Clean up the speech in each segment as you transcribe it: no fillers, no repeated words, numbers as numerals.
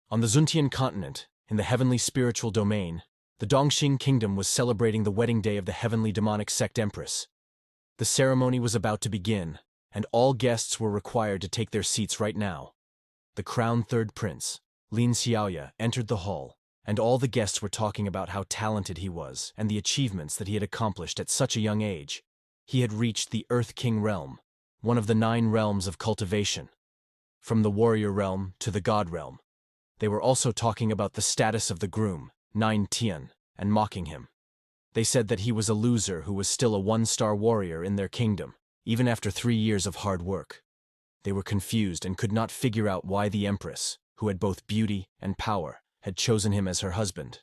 On the Zuntian continent, in the heavenly spiritual domain, the Dongxing kingdom was celebrating the wedding day of the heavenly demonic sect Empress. The ceremony was about to begin, and all guests were required to take their seats right now. The crowned third prince, Lin Xiaoya, entered the hall, and all the guests were talking about how talented he was and the achievements that he had accomplished at such a young age. He had reached the Earth King realm, one of the 9 realms of cultivation. From the warrior realm to the god realm. They were also talking about the status of the groom, Nine Tian, and mocking him. They said that he was a loser who was still a 1-star warrior in their kingdom, even after 3 years of hard work. They were confused and could not figure out why the Empress, who had both beauty and power, had chosen him as her husband.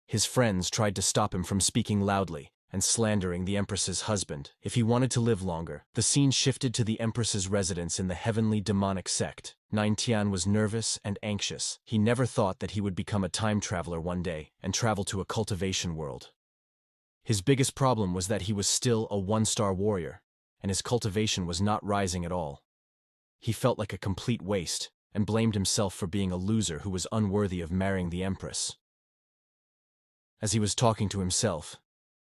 His friends tried to stop him from speaking loudly and slandering the Empress's husband. If he wanted to live longer, the scene shifted to the Empress's residence in the heavenly demonic sect. Nine Tian was nervous and anxious. He never thought that he would become a time traveler one day and travel to a cultivation world. His biggest problem was that he was still a 1-star warrior, and his cultivation was not rising at all. He felt like a complete waste, and blamed himself for being a loser who was unworthy of marrying the Empress. As he was talking to himself,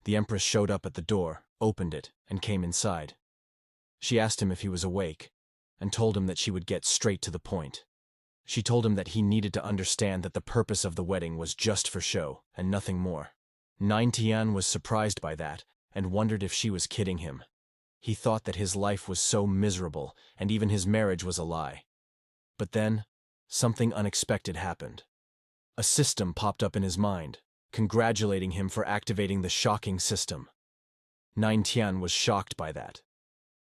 the Empress showed up at the door, opened it, and came inside. She asked him if he was awake, and told him that she would get straight to the point. She told him that he needed to understand that the purpose of the wedding was just for show, and nothing more. Nine Tian was surprised by that, and wondered if she was kidding him. He thought that his life was so miserable, and even his marriage was a lie. But then, something unexpected happened. A system popped up in his mind, congratulating him for activating the shocking system. Nine Tian was shocked by that,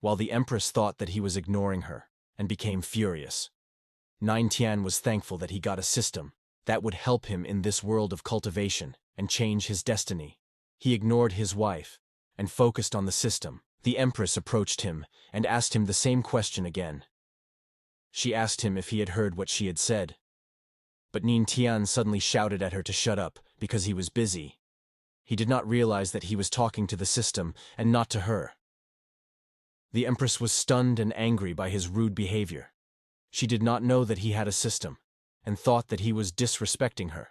while the Empress thought that he was ignoring her, and became furious. Nine Tian was thankful that he got a system that would help him in this world of cultivation and change his destiny. He ignored his wife and focused on the system. The Empress approached him and asked him the same question again. She asked him if he had heard what she had said. But Nine Tian suddenly shouted at her to shut up because he was busy. He did not realize that he was talking to the system and not to her. The Empress was stunned and angry by his rude behavior. She did not know that he had a system, and thought that he was disrespecting her.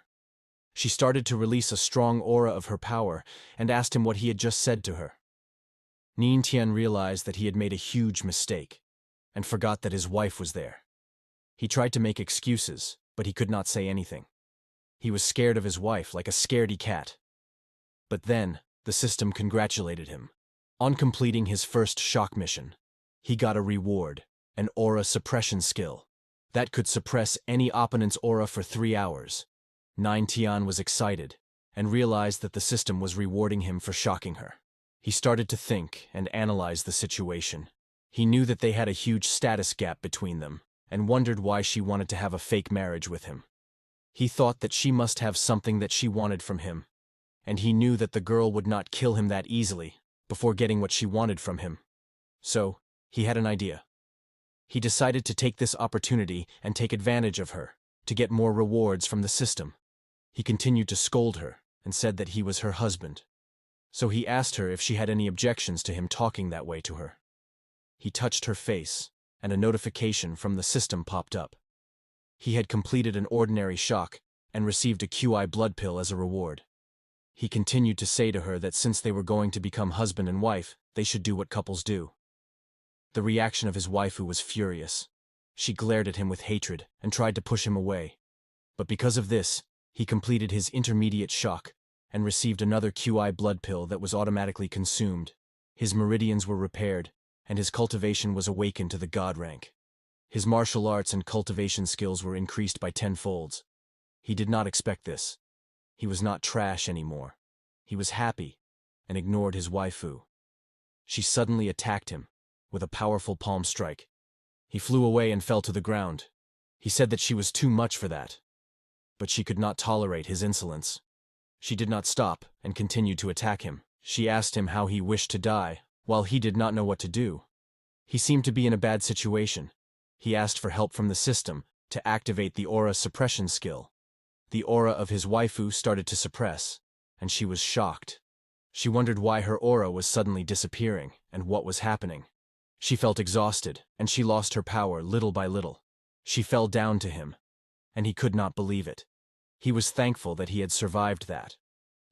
She started to release a strong aura of her power and asked him what he had just said to her. Nine Tian realized that he had made a huge mistake, and forgot that his wife was there. He tried to make excuses, but he could not say anything. He was scared of his wife like a scaredy cat. But then, the system congratulated him. On completing his first shock mission, he got a reward, an aura suppression skill, that could suppress any opponent's aura for 3 hours. Nine Tian was excited, and realized that the system was rewarding him for shocking her. He started to think and analyze the situation. He knew that they had a huge status gap between them, and wondered why she wanted to have a fake marriage with him. He thought that she must have something that she wanted from him, and he knew that the girl would not kill him that easily before getting what she wanted from him. So, he had an idea. He decided to take this opportunity and take advantage of her, to get more rewards from the system. He continued to scold her, and said that he was her husband. So he asked her if she had any objections to him talking that way to her. He touched her face, and a notification from the system popped up. He had completed an ordinary shock, and received a QI blood pill as a reward. He continued to say to her that since they were going to become husband and wife, they should do what couples do. The reaction of his waifu was furious. She glared at him with hatred and tried to push him away. But because of this, he completed his intermediate shock and received another QI blood pill that was automatically consumed. His meridians were repaired, and his cultivation was awakened to the god rank. His martial arts and cultivation skills were increased by 10-folds. He did not expect this. He was not trash anymore. He was happy, and ignored his waifu. She suddenly attacked him, with a powerful palm strike. He flew away and fell to the ground. He said that she was too much for that. But she could not tolerate his insolence. She did not stop, and continued to attack him. She asked him how he wished to die, while he did not know what to do. He seemed to be in a bad situation. He asked for help from the system to activate the aura suppression skill. The aura of his waifu started to suppress, and she was shocked. She wondered why her aura was suddenly disappearing, and what was happening. She felt exhausted, and she lost her power little by little. She fell down to him, and he could not believe it. He was thankful that he had survived that,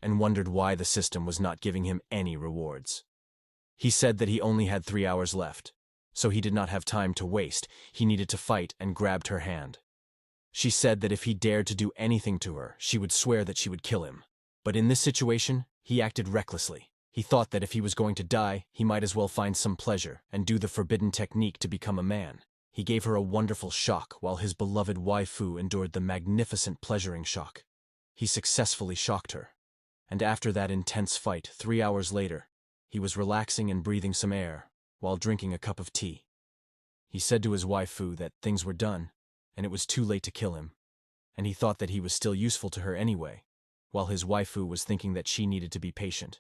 and wondered why the system was not giving him any rewards. He said that he only had 3 hours left, so he did not have time to waste. He needed to fight and grabbed her hand. She said that if he dared to do anything to her, she would swear that she would kill him. But in this situation, he acted recklessly. He thought that if he was going to die, he might as well find some pleasure and do the forbidden technique to become a man. He gave her a wonderful shock while his beloved waifu endured the magnificent pleasuring shock. He successfully shocked her. And after that intense fight, 3 hours later, he was relaxing and breathing some air while drinking a cup of tea. He said to his waifu that things were done, and it was too late to kill him, and he thought that he was still useful to her anyway, while his waifu was thinking that she needed to be patient.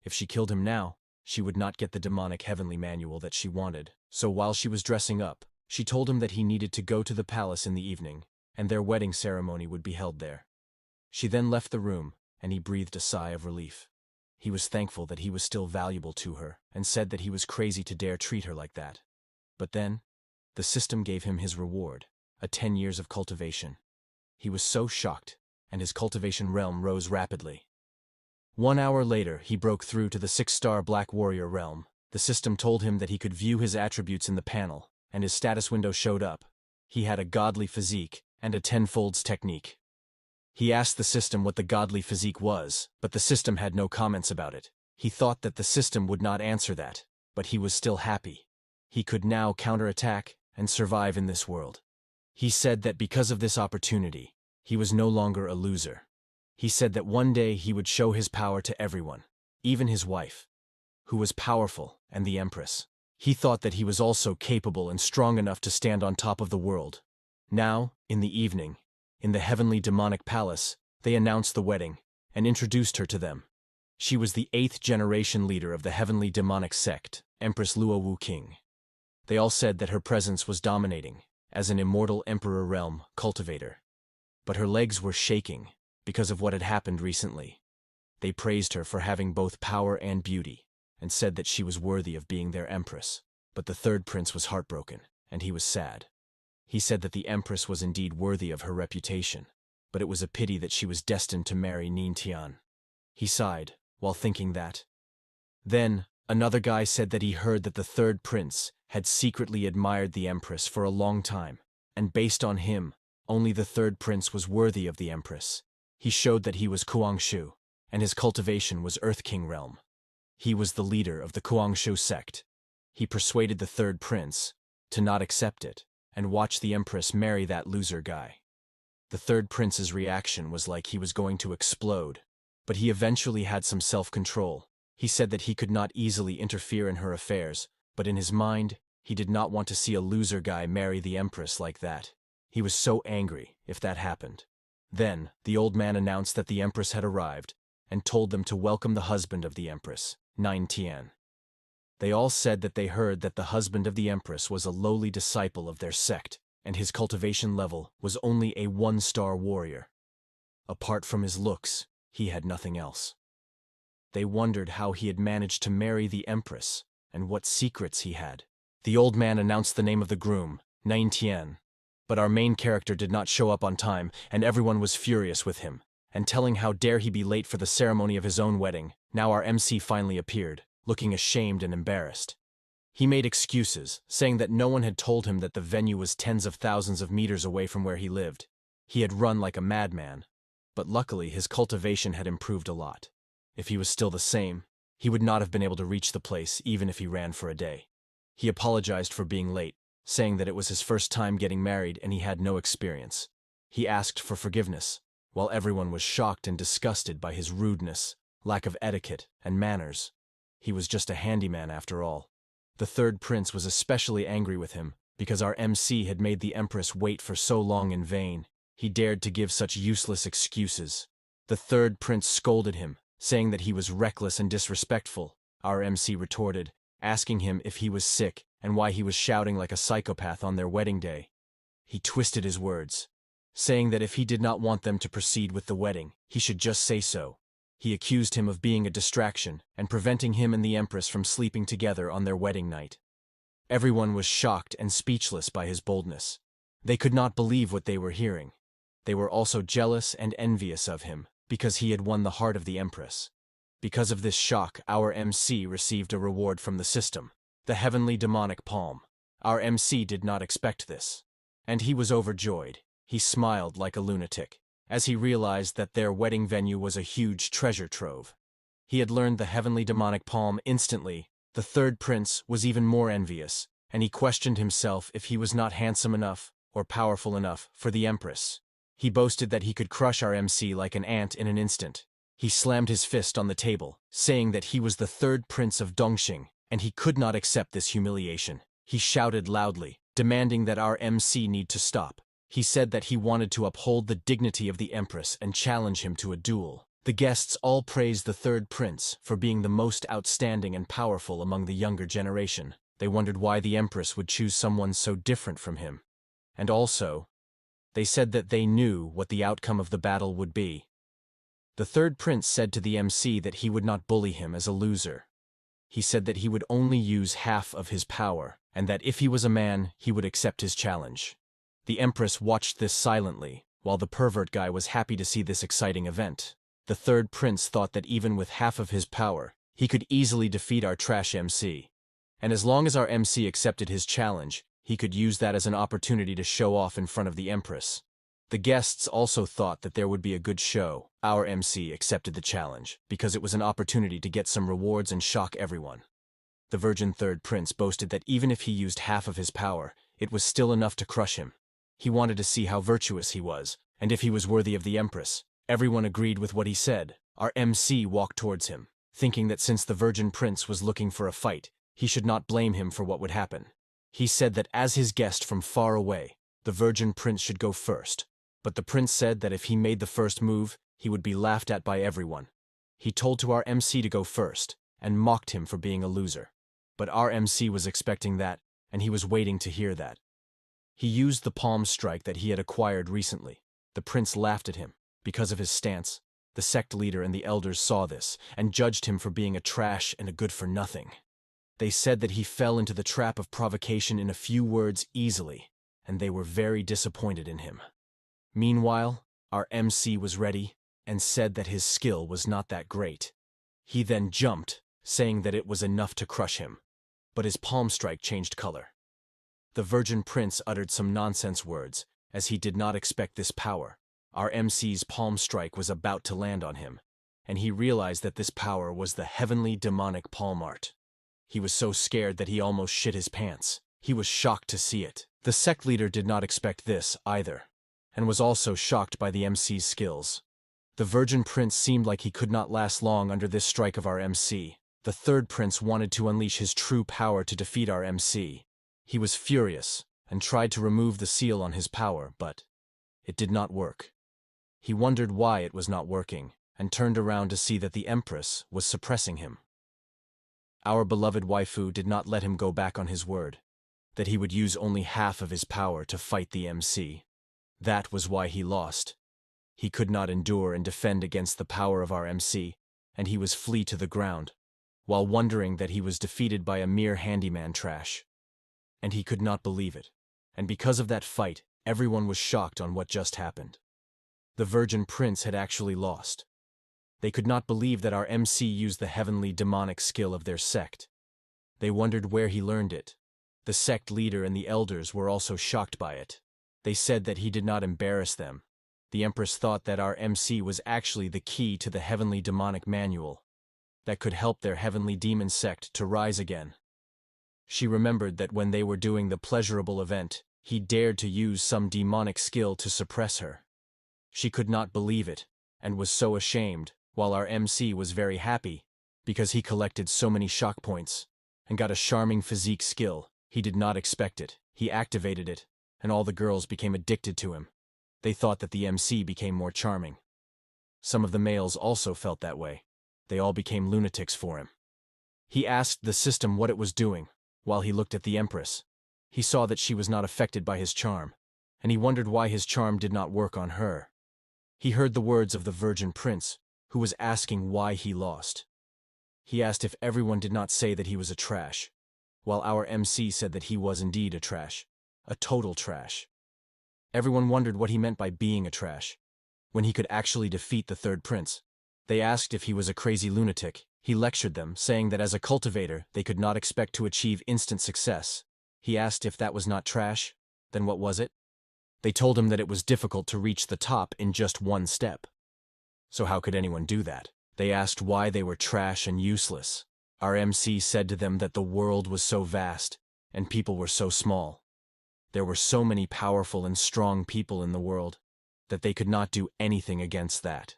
If she killed him now, she would not get the demonic heavenly manual that she wanted. So while she was dressing up, she told him that he needed to go to the palace in the evening, and their wedding ceremony would be held there. She then left the room, and he breathed a sigh of relief. He was thankful that he was still valuable to her, and said that he was crazy to dare treat her like that. But then, the system gave him his reward, a 10 years of cultivation. He was so shocked, and his cultivation realm rose rapidly. 1 hour later, he broke through to the 6-star Black Warrior realm. The system told him that he could view his attributes in the panel, and his status window showed up. He had a godly physique and a 10-folds technique. He asked the system what the godly physique was, but the system had no comments about it. He thought that the system would not answer that, but he was still happy. He could now counterattack and survive in this world. He said that because of this opportunity, he was no longer a loser. He said that one day he would show his power to everyone, even his wife, who was powerful, and the Empress. He thought that he was also capable and strong enough to stand on top of the world. Now, in the evening, in the heavenly demonic palace, they announced the wedding and introduced her to them. She was the 8th generation leader of the heavenly demonic sect, Empress Luowu King. They all said that her presence was dominating, as an immortal emperor realm cultivator. But her legs were shaking because of what had happened recently. They praised her for having both power and beauty, and said that she was worthy of being their empress. But the third prince was heartbroken, and he was sad. He said that the Empress was indeed worthy of her reputation, but it was a pity that she was destined to marry Ningtian. He sighed, while thinking that. Then, another guy said that he heard that the third prince had secretly admired the Empress for a long time, and based on him, only the third prince was worthy of the Empress. He showed that he was Kuangshu, and his cultivation was Earth King realm. He was the leader of the Kuangshu sect. He persuaded the third prince to not accept it, and watch the Empress marry that loser guy. The third prince's reaction was like he was going to explode, but he eventually had some self-control. He said that he could not easily interfere in her affairs, but in his mind, he did not want to see a loser guy marry the Empress like that. He was so angry if that happened. Then, the old man announced that the Empress had arrived, and told them to welcome the husband of the Empress, Ningtian. They all said that they heard that the husband of the Empress was a lowly disciple of their sect, and his cultivation level was only a 1-star warrior. Apart from his looks, he had nothing else. They wondered how he had managed to marry the Empress, and what secrets he had. The old man announced the name of the groom, Ningtian, but our main character did not show up on time, and everyone was furious with him, and telling how dare he be late for the ceremony of his own wedding. Now our MC finally appeared, looking ashamed and embarrassed. He made excuses, saying that no one had told him that the venue was tens of thousands of meters away from where he lived. He had run like a madman, but luckily his cultivation had improved a lot. If he was still the same, he would not have been able to reach the place even if he ran for a day. He apologized for being late, saying that it was his first time getting married and he had no experience. He asked for forgiveness, while everyone was shocked and disgusted by his rudeness, lack of etiquette, and manners. He was just a handyman after all. The third prince was especially angry with him, because our MC had made the Empress wait for so long in vain. He dared to give such useless excuses. The third prince scolded him, saying that he was reckless and disrespectful. Our MC retorted, asking him if he was sick and why he was shouting like a psychopath on their wedding day. He twisted his words, saying that if he did not want them to proceed with the wedding, he should just say so. He accused him of being a distraction and preventing him and the Empress from sleeping together on their wedding night. Everyone was shocked and speechless by his boldness. They could not believe what they were hearing. They were also jealous and envious of him, because he had won the heart of the Empress. Because of this shock, our MC received a reward from the system, the heavenly demonic palm. Our MC did not expect this. And he was overjoyed. He smiled like a lunatic, as he realized that their wedding venue was a huge treasure trove. He had learned the heavenly demonic palm instantly. The third prince was even more envious, and he questioned himself if he was not handsome enough or powerful enough for the Empress. He boasted that he could crush our MC like an ant in an instant. He slammed his fist on the table, saying that he was the third prince of Dongxing, and he could not accept this humiliation. He shouted loudly, demanding that our MC need to stop. He said that he wanted to uphold the dignity of the Empress and challenge him to a duel. The guests all praised the third prince for being the most outstanding and powerful among the younger generation. They wondered why the Empress would choose someone so different from him. And also, they said that they knew what the outcome of the battle would be. The third prince said to the MC that he would not bully him as a loser. He said that he would only use half of his power, and that if he was a man, he would accept his challenge. The Empress watched this silently, while the pervert guy was happy to see this exciting event. The third prince thought that even with half of his power, he could easily defeat our trash MC. And as long as our MC accepted his challenge, he could use that as an opportunity to show off in front of the Empress. The guests also thought that there would be a good show. Our MC accepted the challenge, because it was an opportunity to get some rewards and shock everyone. The virgin third prince boasted that even if he used half of his power, it was still enough to crush him. He wanted to see how virtuous he was, and if he was worthy of the Empress. Everyone agreed with what he said. Our MC walked towards him, thinking that since the virgin prince was looking for a fight, he should not blame him for what would happen. He said that as his guest from far away, the virgin prince should go first. But the prince said that if he made the first move, he would be laughed at by everyone. He told to our MC to go first, and mocked him for being a loser. But our MC was expecting that, and he was waiting to hear that. He used the palm strike that he had acquired recently. The prince laughed at him, because of his stance. The sect leader and the elders saw this, and judged him for being a trash and a good-for-nothing. They said that he fell into the trap of provocation in a few words easily, and they were very disappointed in him. Meanwhile, our MC was ready, and said that his skill was not that great. He then jumped, saying that it was enough to crush him. But his palm strike changed color. The virgin prince uttered some nonsense words, as he did not expect this power. Our MC's palm strike was about to land on him, and he realized that this power was the heavenly demonic palm art. He was so scared that he almost shit his pants. He was shocked to see it. The sect leader did not expect this, either, and was also shocked by the MC's skills. The virgin prince seemed like he could not last long under this strike of our MC. The third prince wanted to unleash his true power to defeat our MC. He was furious, and tried to remove the seal on his power, but it did not work. He wondered why it was not working, and turned around to see that the Empress was suppressing him. Our beloved waifu did not let him go back on his word, that he would use only half of his power to fight the MC. That was why he lost. He could not endure and defend against the power of our MC, and he was flee to the ground, while wondering that he was defeated by a mere handyman trash. And he could not believe it, and because of that fight, everyone was shocked on what just happened. The virgin prince had actually lost. They could not believe that our MC used the heavenly demonic skill of their sect. They wondered where he learned it. The sect leader and the elders were also shocked by it. They said that he did not embarrass them. The Empress thought that our MC was actually the key to the heavenly demonic manual that could help their heavenly demon sect to rise again. She remembered that when they were doing the pleasurable event, he dared to use some demonic skill to suppress her. She could not believe it, and was so ashamed, while our MC was very happy, because he collected so many shock points, and got a charming physique skill. He did not expect it. He activated it, and all the girls became addicted to him. They thought that the MC became more charming. Some of the males also felt that way. They all became lunatics for him. He asked the system what it was doing, while he looked at the Empress. He saw that she was not affected by his charm, and he wondered why his charm did not work on her. He heard the words of the virgin prince, who was asking why he lost. He asked if everyone did not say that he was a trash, while our MC said that he was indeed a trash, a total trash. Everyone wondered what he meant by being a trash, when he could actually defeat the third prince. They asked if he was a crazy lunatic. He lectured them, saying that as a cultivator, they could not expect to achieve instant success. He asked if that was not trash, then what was it? They told him that it was difficult to reach the top in just one step. So how could anyone do that? They asked why they were trash and useless. Our MC said to them that the world was so vast, and people were so small. There were so many powerful and strong people in the world, that they could not do anything against that.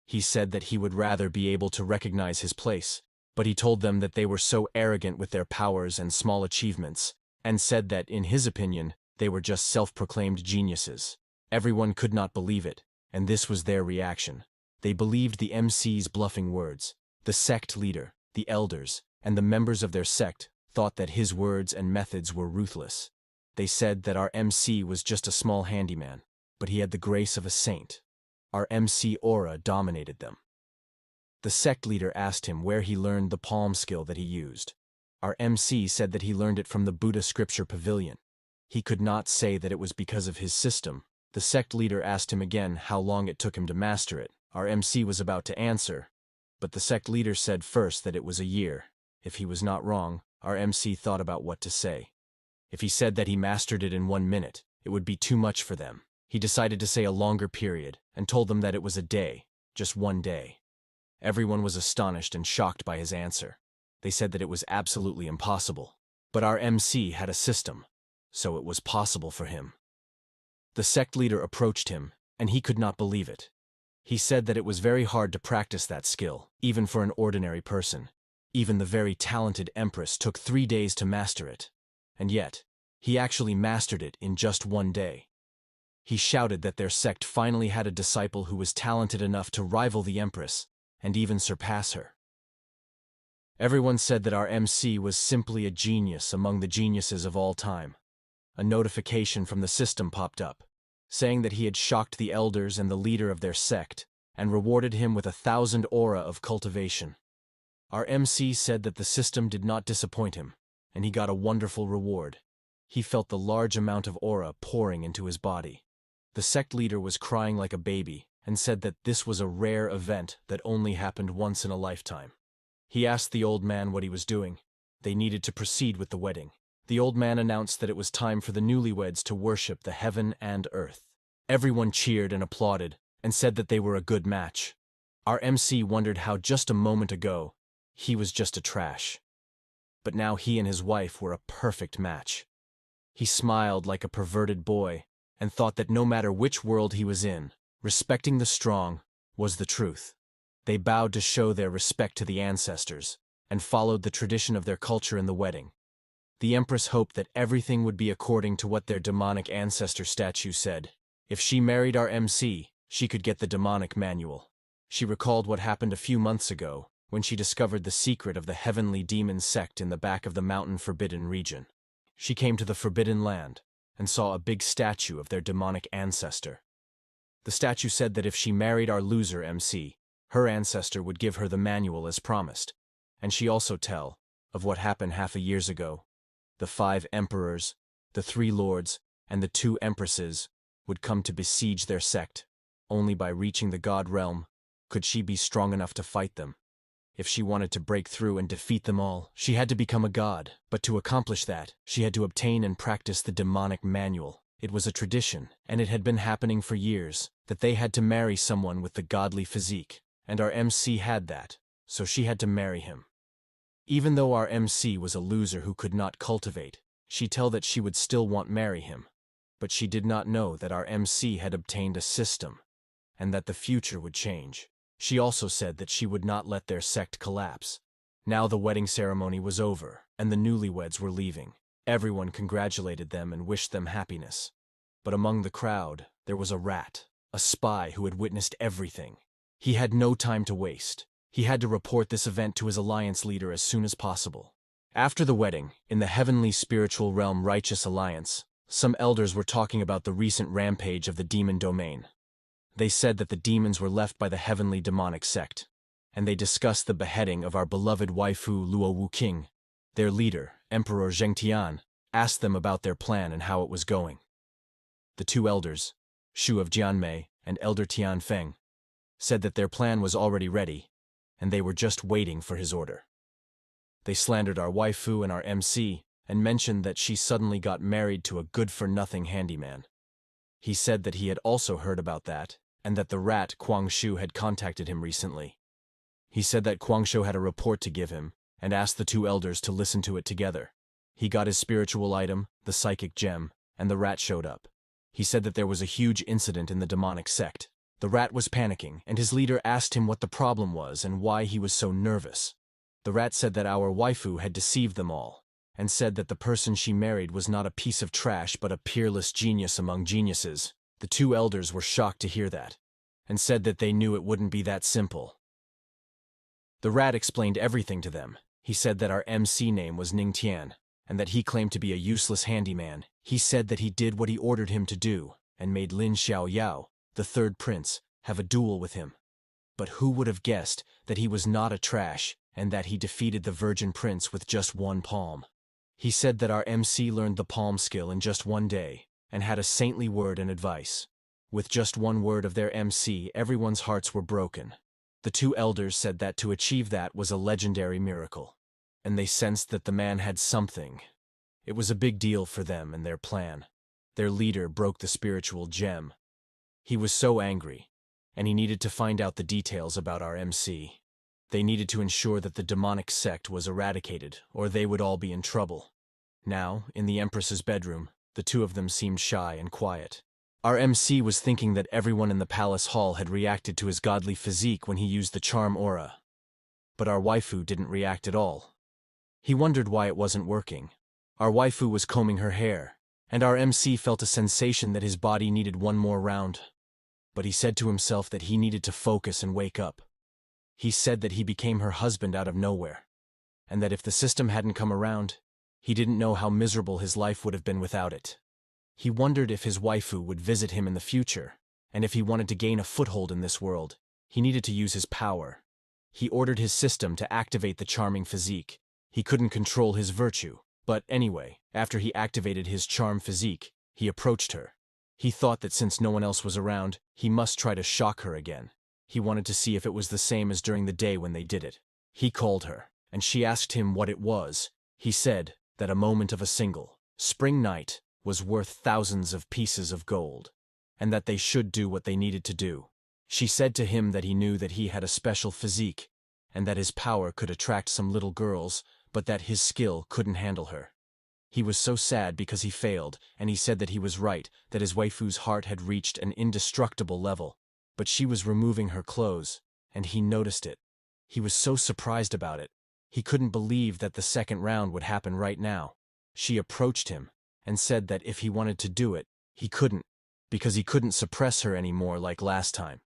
He said that he would rather be able to recognize his place, but he told them that they were so arrogant with their powers and small achievements, and said that, in his opinion, they were just self-proclaimed geniuses. Everyone could not believe it, and this was their reaction. They believed the MC's bluffing words. The sect leader, the elders, and the members of their sect thought that his words and methods were ruthless. They said that our MC was just a small handyman, but he had the grace of a saint. Our MC aura dominated them. The sect leader asked him where he learned the palm skill that he used. Our MC said that he learned it from the Buddha scripture pavilion. He could not say that it was because of his system. The sect leader asked him again how long it took him to master it. Our MC was about to answer, but the sect leader said first that it was a year. If he was not wrong, our MC thought about what to say. If he said that he mastered it in 1 minute, it would be too much for them. He decided to say a longer period, and told them that it was a day, just 1 day. Everyone was astonished and shocked by his answer. They said that it was absolutely impossible. But our MC had a system, so it was possible for him. The sect leader approached him, and he could not believe it. He said that it was very hard to practice that skill, even for an ordinary person. Even the very talented Empress took 3 days to master it. And yet, he actually mastered it in just 1 day. He shouted that their sect finally had a disciple who was talented enough to rival the Empress, and even surpass her. Everyone said that our MC was simply a genius among the geniuses of all time. A notification from the system popped up, saying that he had shocked the elders and the leader of their sect, and rewarded him with 1,000 aura of cultivation. Our MC said that the system did not disappoint him, and he got a wonderful reward. He felt the large amount of aura pouring into his body. The sect leader was crying like a baby, and said that this was a rare event that only happened once in a lifetime. He asked the old man what he was doing. They needed to proceed with the wedding. The old man announced that it was time for the newlyweds to worship the heaven and earth. Everyone cheered and applauded, and said that they were a good match. Our MC wondered how just a moment ago, he was just a trash. But now he and his wife were a perfect match. He smiled like a perverted boy, and thought that no matter which world he was in, respecting the strong was the truth. They bowed to show their respect to the ancestors, and followed the tradition of their culture in the wedding. The Empress hoped that everything would be according to what their demonic ancestor statue said. If she married our MC, she could get the demonic manual. She recalled what happened a few months ago, when she discovered the secret of the heavenly demon sect in the back of the mountain forbidden region. She came to the forbidden land, and saw a big statue of their demonic ancestor. The statue said that if she married our loser MC, her ancestor would give her the manual as promised, and she also tell of what happened half a years ago. The 5 emperors, the 3 lords, and the 2 empresses would come to besiege their sect. Only by reaching the god realm could she be strong enough to fight them. If she wanted to break through and defeat them all, she had to become a god, but to accomplish that, she had to obtain and practice the demonic manual. It was a tradition, and it had been happening for years, that they had to marry someone with the godly physique, and our MC had that, so she had to marry him. Even though our MC was a loser who could not cultivate, she tell that she would still want marry him. But she did not know that our MC had obtained a system, and that the future would change. She also said that she would not let their sect collapse. Now the wedding ceremony was over, and the newlyweds were leaving. Everyone congratulated them and wished them happiness. But among the crowd, there was a rat, a spy who had witnessed everything. He had no time to waste. He had to report this event to his alliance leader as soon as possible. After the wedding, in the heavenly spiritual realm Righteous Alliance, some elders were talking about the recent rampage of the demon domain. They said that the demons were left by the heavenly demonic sect, and they discussed the beheading of our beloved waifu Luo Wu King. Their leader, Emperor Zhengtian, asked them about their plan and how it was going. The two elders, Shu of Jianmei and Elder Tianfeng, said that their plan was already ready, and they were just waiting for his order. They slandered our waifu and our MC, and mentioned that she suddenly got married to a good-for-nothing handyman. He said that he had also heard about that, and that the rat Guangshu had contacted him recently. He said that Guangshu had a report to give him, and asked the two elders to listen to it together. He got his spiritual item, the psychic gem, and the rat showed up. He said that there was a huge incident in the demonic sect. The rat was panicking, and his leader asked him what the problem was and why he was so nervous. The rat said that our waifu had deceived them all, and said that the person she married was not a piece of trash but a peerless genius among geniuses. The two elders were shocked to hear that, and said that they knew it wouldn't be that simple. The rat explained everything to them. He said that our MC name was Ning Tian, and that he claimed to be a useless handyman. He said that he did what he ordered him to do, and made Lin Xiaoyao, the third prince, have a duel with him. But who would have guessed that he was not a trash, and that he defeated the virgin prince with just one palm? He said that our MC learned the palm skill in just one day, and had a saintly word and advice. With just one word of their MC, everyone's hearts were broken. The two elders said that to achieve that was a legendary miracle, and they sensed that the man had something. It was a big deal for them and their plan. Their leader broke the spiritual gem. He was so angry, and he needed to find out the details about our MC. They needed to ensure that the demonic sect was eradicated, or they would all be in trouble. Now, in the Empress's bedroom, the two of them seemed shy and quiet. Our MC was thinking that everyone in the palace hall had reacted to his godly physique when he used the charm aura. But our waifu didn't react at all. He wondered why it wasn't working. Our waifu was combing her hair, and our MC felt a sensation that his body needed one more round. But he said to himself that he needed to focus and wake up. He said that he became her husband out of nowhere, and that if the system hadn't come around, he didn't know how miserable his life would have been without it. He wondered if his waifu would visit him in the future, and if he wanted to gain a foothold in this world, he needed to use his power. He ordered his system to activate the charming physique. He couldn't control his virtue, but anyway, after he activated his charm physique, he approached her. He thought that since no one else was around, he must try to shock her again. He wanted to see if it was the same as during the day when they did it. He called her, and she asked him what it was. He said that a moment of a single, spring night was worth thousands of pieces of gold, and that they should do what they needed to do. She said to him that he knew that he had a special physique, and that his power could attract some little girls, but that his skill couldn't handle her. He was so sad because he failed, and he said that he was right, that his waifu's heart had reached an indestructible level. But she was removing her clothes, and he noticed it. He was so surprised about it. He couldn't believe that the second round would happen right now. She approached him, and said that if he wanted to do it, he couldn't, because he couldn't suppress her anymore like last time.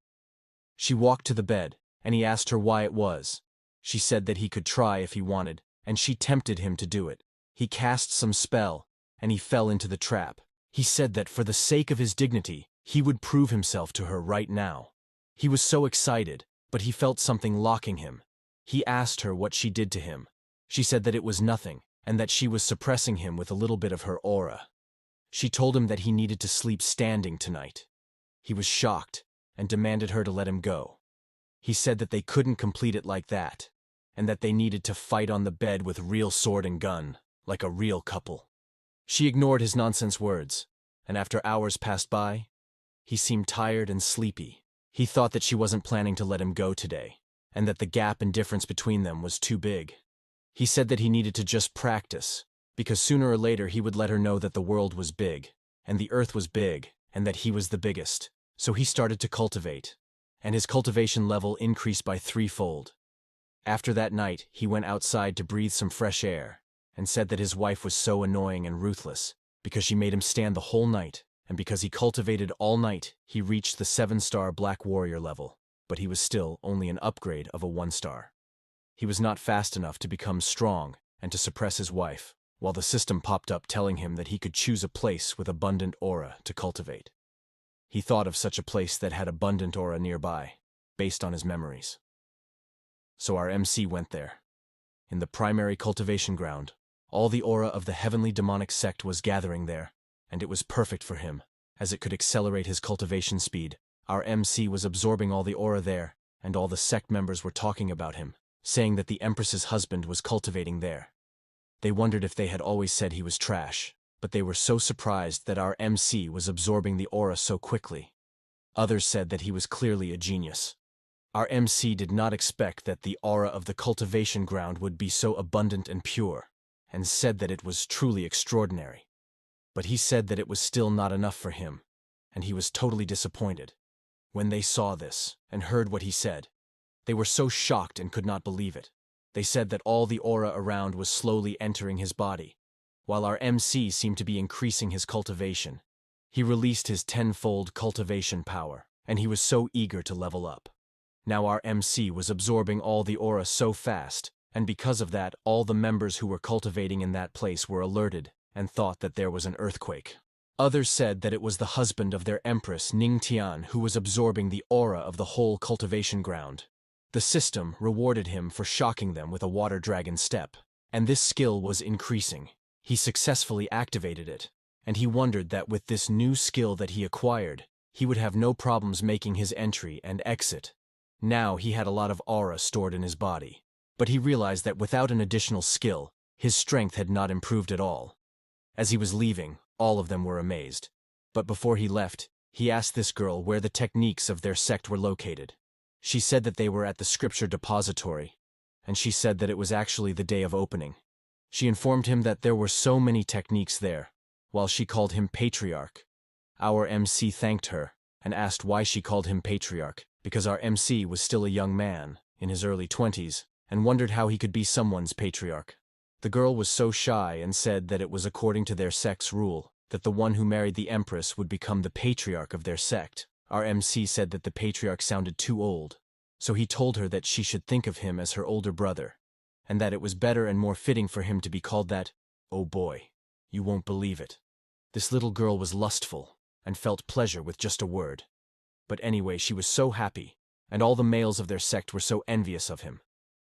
She walked to the bed, and he asked her why it was. She said that he could try if he wanted, and she tempted him to do it. He cast some spell, and he fell into the trap. He said that for the sake of his dignity, he would prove himself to her right now. He was so excited, but he felt something locking him. He asked her what she did to him. She said that it was nothing, and that she was suppressing him with a little bit of her aura. She told him that he needed to sleep standing tonight. He was shocked, and demanded her to let him go. He said that they couldn't complete it like that, and that they needed to fight on the bed with real sword and gun, like a real couple. She ignored his nonsense words, and after hours passed by, he seemed tired and sleepy. He thought that she wasn't planning to let him go today, and that the gap and difference between them was too big. He said that he needed to just practice, because sooner or later he would let her know that the world was big, and the earth was big, and that he was the biggest. So he started to cultivate, and his cultivation level increased by 3-fold. After that night, he went outside to breathe some fresh air, and said that his wife was so annoying and ruthless, because she made him stand the whole night, and because he cultivated all night, he reached the 7-star Black Warrior level, but he was still only an upgrade of a 1-star. He was not fast enough to become strong and to suppress his wife, while the system popped up telling him that he could choose a place with abundant aura to cultivate. He thought of such a place that had abundant aura nearby, based on his memories. So our MC went there. In the primary cultivation ground, all the aura of the heavenly demonic sect was gathering there, and it was perfect for him, as it could accelerate his cultivation speed. Our MC was absorbing all the aura there, and all the sect members were talking about him, saying that the Empress's husband was cultivating there. They wondered if they had always said he was trash, but they were so surprised that our MC was absorbing the aura so quickly. Others said that he was clearly a genius. Our MC did not expect that the aura of the cultivation ground would be so abundant and pure, and said that it was truly extraordinary. But he said that it was still not enough for him, and he was totally disappointed. When they saw this and heard what he said, they were so shocked and could not believe it. They said that all the aura around was slowly entering his body, while our MC seemed to be increasing his cultivation. He released his tenfold cultivation power, and he was so eager to level up. Now our MC was absorbing all the aura so fast, and because of that, all the members who were cultivating in that place were alerted and thought that there was an earthquake. Others said that it was the husband of their Empress, Ning Tian, who was absorbing the aura of the whole cultivation ground. The system rewarded him for shocking them with a water dragon step, and this skill was increasing. He successfully activated it, and he wondered that with this new skill that he acquired, he would have no problems making his entry and exit. Now he had a lot of aura stored in his body, but he realized that without an additional skill, his strength had not improved at all. As he was leaving, all of them were amazed. But before he left, he asked this girl where the techniques of their sect were located. She said that they were at the scripture depository, and she said that it was actually the day of opening. She informed him that there were so many techniques there, while she called him patriarch. Our MC thanked her and asked why she called him patriarch, because our MC was still a young man, in his early 20s, and wondered how he could be someone's patriarch. The girl was so shy and said that it was according to their sect's rule, that the one who married the Empress would become the patriarch of their sect. Our MC said that the patriarch sounded too old, so he told her that she should think of him as her older brother, and that it was better and more fitting for him to be called that. Oh boy, you won't believe it. This little girl was lustful, and felt pleasure with just a word. But anyway, she was so happy, and all the males of their sect were so envious of him.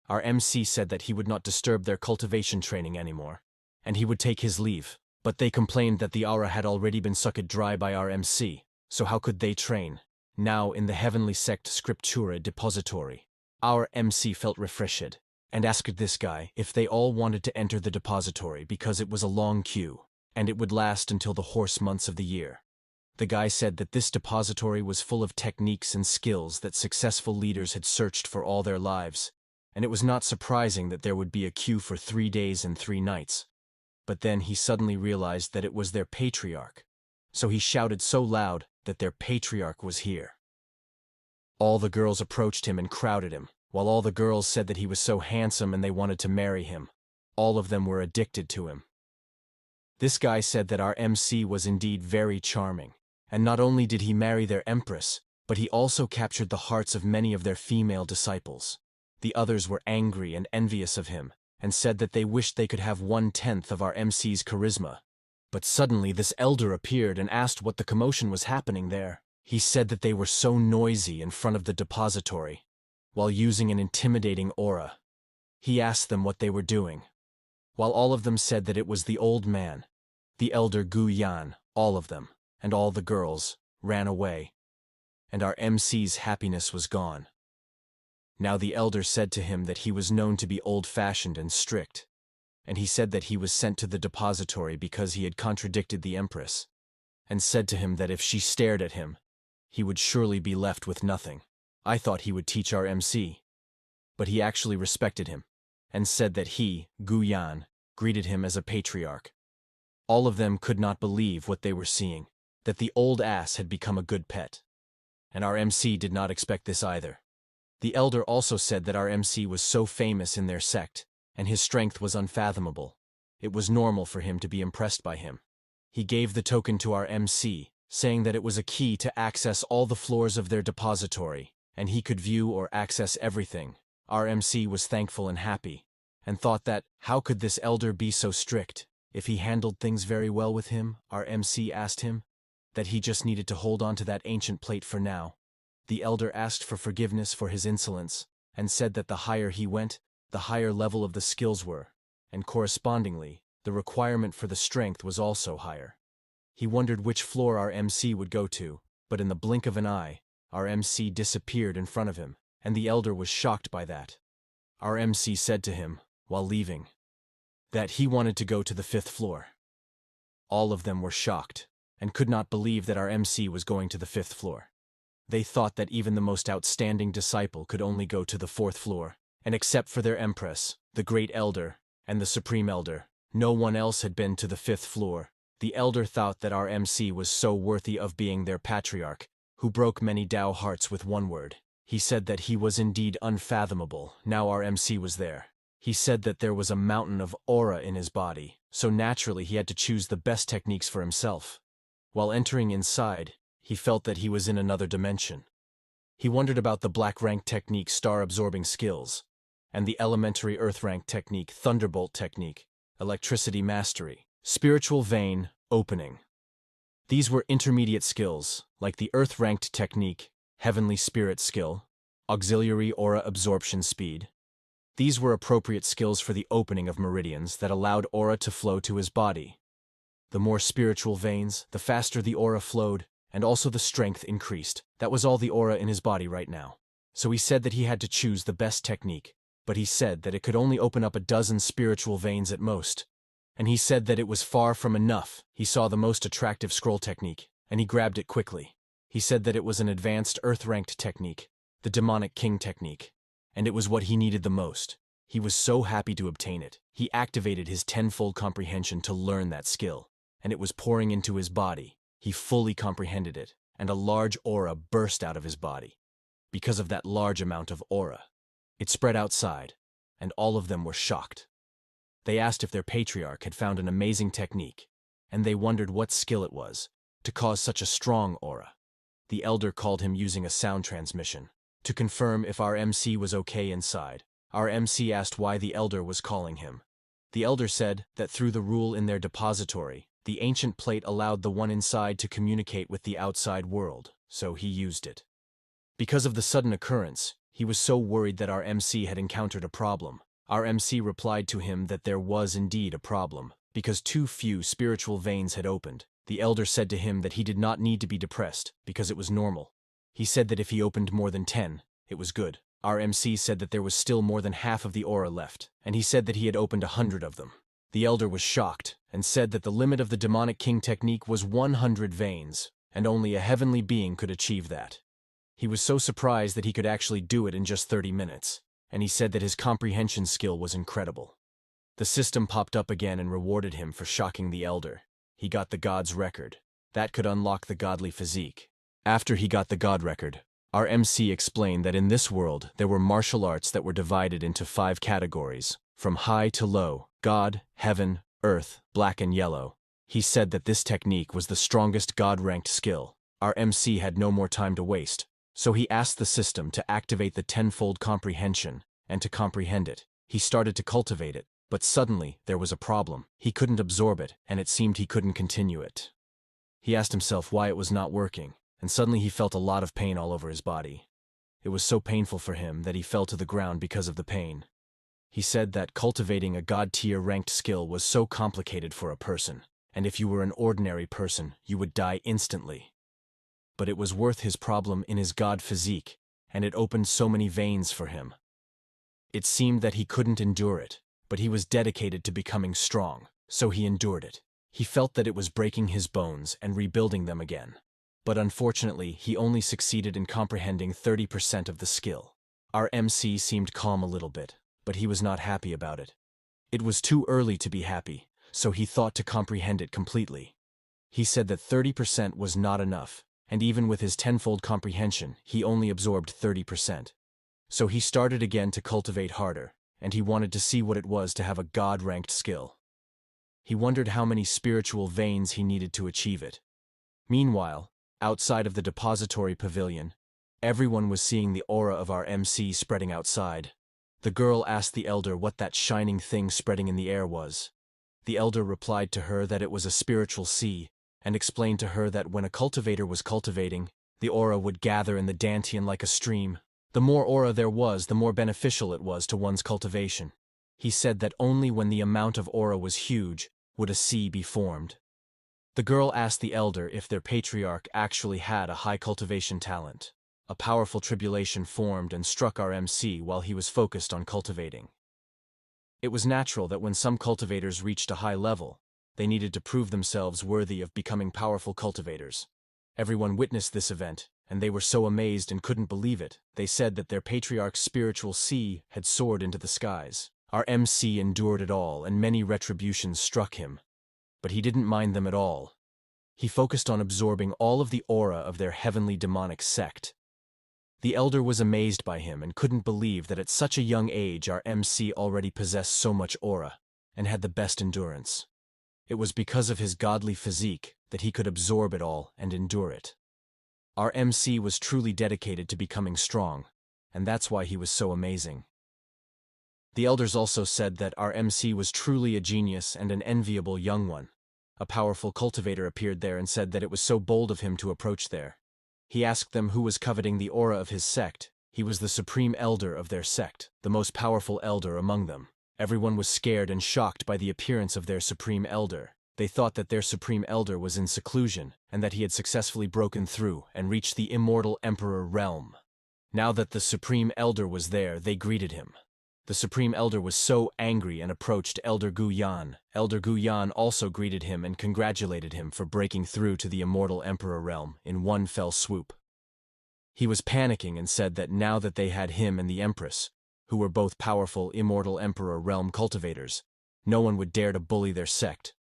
Our MC said that he would not disturb their cultivation training anymore, and he would take his leave, but they complained that the aura had already been sucked dry by our MC, so how could they train? Now in the heavenly sect scriptura depository, our MC felt refreshed, and asked this guy if they all wanted to enter the depository because it was a long queue, and it would last until the horse months of the year. The guy said that this depository was full of techniques and skills that successful leaders had searched for all their lives, and it was not surprising that there would be a queue for 3 days and 3 nights. But then he suddenly realized that it was their patriarch, so he shouted so loud that their patriarch was here. All the girls approached him and crowded him, while all the girls said that he was so handsome and they wanted to marry him. All of them were addicted to him. This guy said that our MC was indeed very charming, and not only did he marry their Empress, but he also captured the hearts of many of their female disciples. The others were angry and envious of him, and said that they wished they could have 1/10 of our MC's charisma. But suddenly this elder appeared and asked what the commotion was happening there. He said that they were so noisy in front of the depository, while using an intimidating aura. He asked them what they were doing, while all of them said that it was the old man, the elder Gu Yan, all of them, and all the girls, ran away, and our MC's happiness was gone. Now the elder said to him that he was known to be old-fashioned and strict, and he said that he was sent to the depository because he had contradicted the Empress, and said to him that if she stared at him, he would surely be left with nothing. I thought he would teach our MC, but he actually respected him, and said that he, Gu Yan, greeted him as a patriarch. All of them could not believe what they were seeing, that the old ass had become a good pet. And our MC did not expect this either. The elder also said that our MC was so famous in their sect, and his strength was unfathomable. It was normal for him to be impressed by him. He gave the token to our MC, saying that it was a key to access all the floors of their depository, and he could view or access everything. Our MC was thankful and happy, and thought that, how could this elder be so strict? If he handled things very well with him, our MC asked him, that he just needed to hold on to that ancient plate for now. The elder asked for forgiveness for his insolence, and said that the higher he went, the higher level of the skills were, and correspondingly, the requirement for the strength was also higher. He wondered which floor our MC would go to, but in the blink of an eye, our MC disappeared in front of him, and the elder was shocked by that. Our MC said to him, while leaving, that he wanted to go to the 5th floor. All of them were shocked, and could not believe that our MC was going to the 5th floor. They thought that even the most outstanding disciple could only go to the 4th floor, and except for their Empress, the Great Elder, and the Supreme Elder, no one else had been to the 5th floor. The Elder thought that our MC was so worthy of being their patriarch, who broke many Tao hearts with one word. He said that he was indeed unfathomable. Now our MC was there. He said that there was a mountain of aura in his body, so naturally he had to choose the best techniques for himself. While entering inside, he felt that he was in another dimension. He wondered about the black rank technique star-absorbing skills, and the elementary earth rank technique thunderbolt technique, electricity mastery, spiritual vein, opening. These were intermediate skills, like the earth-ranked technique, heavenly spirit skill, auxiliary aura absorption speed. These were appropriate skills for the opening of meridians that allowed aura to flow to his body. The more spiritual veins, the faster the aura flowed, and also the strength increased. That was all the aura in his body right now. So he said that he had to choose the best technique, but he said that it could only open up a dozen spiritual veins at most. And he said that it was far from enough. He saw the most attractive scroll technique, and he grabbed it quickly. He said that it was an advanced earth-ranked technique, the demonic king technique, and it was what he needed the most. He was so happy to obtain it. He activated his tenfold comprehension to learn that skill, and it was pouring into his body. He fully comprehended it, and a large aura burst out of his body. Because of that large amount of aura, it spread outside, and all of them were shocked. They asked if their patriarch had found an amazing technique, and they wondered what skill it was to cause such a strong aura. The elder called him using a sound transmission to confirm if our MC was okay inside. Our MC asked why the elder was calling him. The elder said that through the rule in their depository, the ancient plate allowed the one inside to communicate with the outside world, so he used it. Because of the sudden occurrence, he was so worried that our MC had encountered a problem. Our MC replied to him that there was indeed a problem, because too few spiritual veins had opened. The elder said to him that he did not need to be depressed, because it was normal. He said that if he opened more than 10, it was good. Our MC said that there was still more than half of the aura left, and he said that he had opened 100 of them. The elder was shocked, and said that the limit of the demonic king technique was 100 veins, and only a heavenly being could achieve that. He was so surprised that he could actually do it in just 30 minutes, and he said that his comprehension skill was incredible. The system popped up again and rewarded him for shocking the elder. He got the god's record. That could unlock the godly physique. After he got the god record, our MC explained that in this world there were martial arts that were divided into 5 categories, from high to low, God, heaven, earth, black and yellow. He said that this technique was the strongest god-ranked skill. Our MC had no more time to waste, so he asked the system to activate the tenfold comprehension, and to comprehend it. He started to cultivate it, but suddenly there was a problem. He couldn't absorb it, and it seemed he couldn't continue it. He asked himself why it was not working, and suddenly he felt a lot of pain all over his body. It was so painful for him that he fell to the ground because of the pain. He said that cultivating a god-tier ranked skill was so complicated for a person, and if you were an ordinary person, you would die instantly. But it was worth his problem in his god physique, and it opened so many veins for him. It seemed that he couldn't endure it, but he was dedicated to becoming strong, so he endured it. He felt that it was breaking his bones and rebuilding them again. But unfortunately, he only succeeded in comprehending 30% of the skill. Our MC seemed calm a little bit, but he was not happy about it. It was too early to be happy, so he thought to comprehend it completely. He said that 30% was not enough, and even with his tenfold comprehension, he only absorbed 30%. So he started again to cultivate harder, and he wanted to see what it was to have a god-ranked skill. He wondered how many spiritual veins he needed to achieve it. Meanwhile, outside of the depository pavilion, everyone was seeing the aura of our MC spreading outside. The girl asked the elder what that shining thing spreading in the air was. The elder replied to her that it was a spiritual sea, and explained to her that when a cultivator was cultivating, the aura would gather in the dantian like a stream. The more aura there was, the more beneficial it was to one's cultivation. He said that only when the amount of aura was huge would a sea be formed. The girl asked the elder if their patriarch actually had a high cultivation talent. A powerful tribulation formed and struck our MC while he was focused on cultivating. It was natural that when some cultivators reached a high level, they needed to prove themselves worthy of becoming powerful cultivators. Everyone witnessed this event, and they were so amazed and couldn't believe it, they said that their patriarch's spiritual sea had soared into the skies. Our MC endured it all, and many retributions struck him. But he didn't mind them at all. He focused on absorbing all of the aura of their heavenly demonic sect. The elder was amazed by him and couldn't believe that at such a young age our MC already possessed so much aura, and had the best endurance. It was because of his godly physique that he could absorb it all and endure it. Our MC was truly dedicated to becoming strong, and that's why he was so amazing. The elders also said that our MC was truly a genius and an enviable young one. A powerful cultivator appeared there and said that it was so bold of him to approach there. He asked them who was coveting the aura of his sect. He was the supreme elder of their sect, the most powerful elder among them. Everyone was scared and shocked by the appearance of their supreme elder. They thought that their supreme elder was in seclusion, and that he had successfully broken through and reached the immortal emperor realm. Now that the supreme elder was there, they greeted him. The supreme elder was so angry and approached Elder Gu Yan. Elder Gu Yan also greeted him and congratulated him for breaking through to the immortal emperor realm in one fell swoop. He was panicking and said that now that they had him and the Empress, who were both powerful immortal emperor realm cultivators, no one would dare to bully their sect.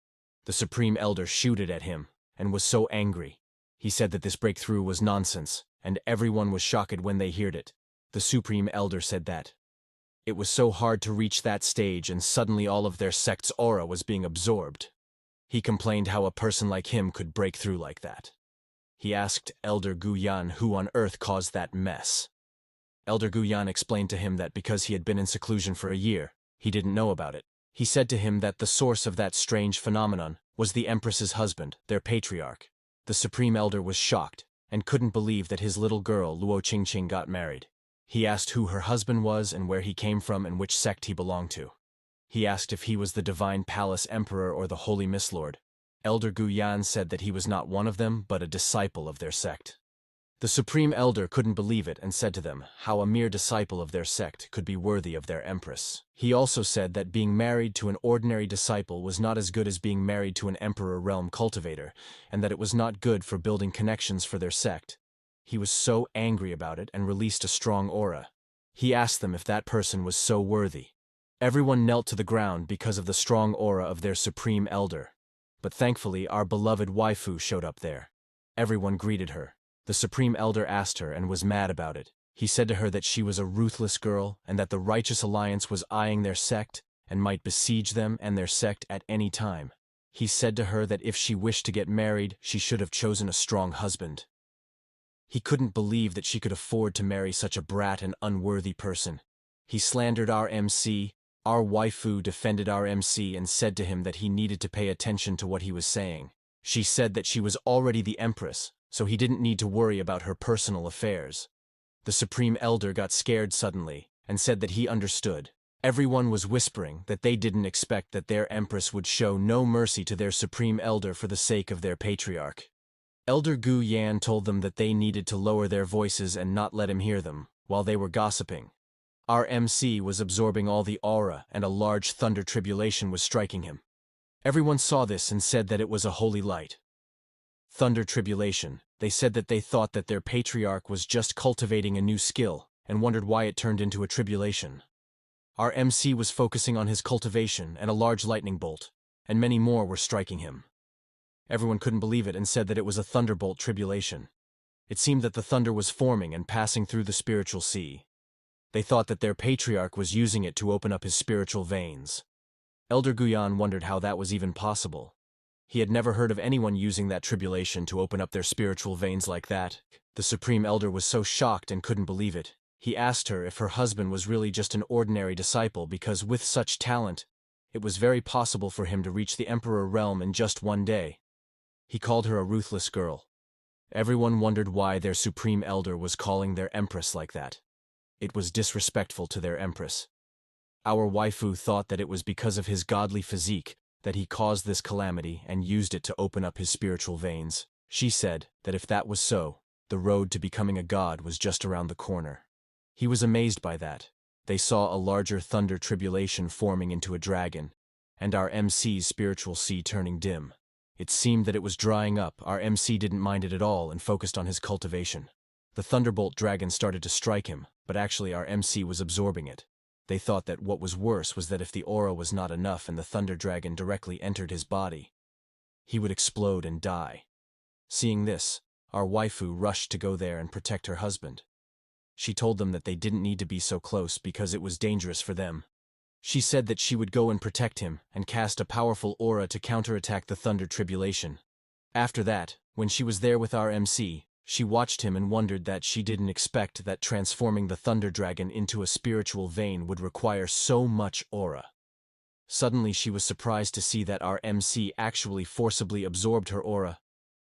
The supreme elder shouted at him and was so angry. He said that this breakthrough was nonsense, and everyone was shocked when they heard it. The supreme elder said that it was so hard to reach that stage, and suddenly all of their sect's aura was being absorbed. He complained how a person like him could break through like that. He asked Elder Gu Yan who on earth caused that mess. Elder Gu Yan explained to him that because he had been in seclusion for a year, he didn't know about it. He said to him that the source of that strange phenomenon was the Empress's husband, their patriarch. The supreme elder was shocked and couldn't believe that his little girl Luo Qingqing got married. He asked who her husband was and where he came from and which sect he belonged to. He asked if he was the Divine Palace Emperor or the Holy Mistlord. Elder Gu Yan said that he was not one of them, but a disciple of their sect. The Supreme Elder couldn't believe it and said to them how a mere disciple of their sect could be worthy of their Empress. He also said that being married to an ordinary disciple was not as good as being married to an Emperor Realm cultivator, and that it was not good for building connections for their sect. He was so angry about it and released a strong aura. He asked them if that person was so worthy. Everyone knelt to the ground because of the strong aura of their Supreme Elder. But thankfully, our beloved waifu showed up there. Everyone greeted her. The Supreme Elder asked her and was mad about it. He said to her that she was a ruthless girl and that the Righteous Alliance was eyeing their sect and might besiege them and their sect at any time. He said to her that if she wished to get married, she should have chosen a strong husband. He couldn't believe that she could afford to marry such a brat and unworthy person. He slandered our MC. Our waifu defended our MC and said to him that he needed to pay attention to what he was saying. She said that she was already the Empress, so he didn't need to worry about her personal affairs. The Supreme Elder got scared suddenly and said that he understood. Everyone was whispering that they didn't expect that their Empress would show no mercy to their Supreme Elder for the sake of their patriarch. Elder Gu Yan told them that they needed to lower their voices and not let him hear them while they were gossiping. Our MC was absorbing all the aura and a large thunder tribulation was striking him. Everyone saw this and said that it was a holy light. Thunder tribulation. They said that they thought that their patriarch was just cultivating a new skill and wondered why it turned into a tribulation. Our MC was focusing on his cultivation and a large lightning bolt, and many more were striking him. Everyone couldn't believe it and said that it was a thunderbolt tribulation. It seemed that the thunder was forming and passing through the spiritual sea. They thought that their patriarch was using it to open up his spiritual veins. Elder Guyan wondered how that was even possible. He had never heard of anyone using that tribulation to open up their spiritual veins like that. The Supreme Elder was so shocked and couldn't believe it. He asked her if her husband was really just an ordinary disciple because with such talent, it was very possible for him to reach the Emperor realm in just one day. He called her a ruthless girl. Everyone wondered why their Supreme Elder was calling their Empress like that. It was disrespectful to their Empress. Our waifu thought that it was because of his godly physique that he caused this calamity and used it to open up his spiritual veins. She said that if that was so, the road to becoming a god was just around the corner. He was amazed by that. They saw a larger thunder tribulation forming into a dragon, and our MC's spiritual sea turning dim. It seemed that it was drying up. Our MC didn't mind it at all and focused on his cultivation. The thunderbolt dragon started to strike him, but actually our MC was absorbing it. They thought that what was worse was that if the aura was not enough and the thunder dragon directly entered his body, he would explode and die. Seeing this, our waifu rushed to go there and protect her husband. She told them that they didn't need to be so close because it was dangerous for them. She said that she would go and protect him and cast a powerful aura to counterattack the thunder tribulation. After that, when she was there with our MC, she watched him and wondered that she didn't expect that transforming the thunder dragon into a spiritual vein would require so much aura. Suddenly she was surprised to see that our MC actually forcibly absorbed her aura.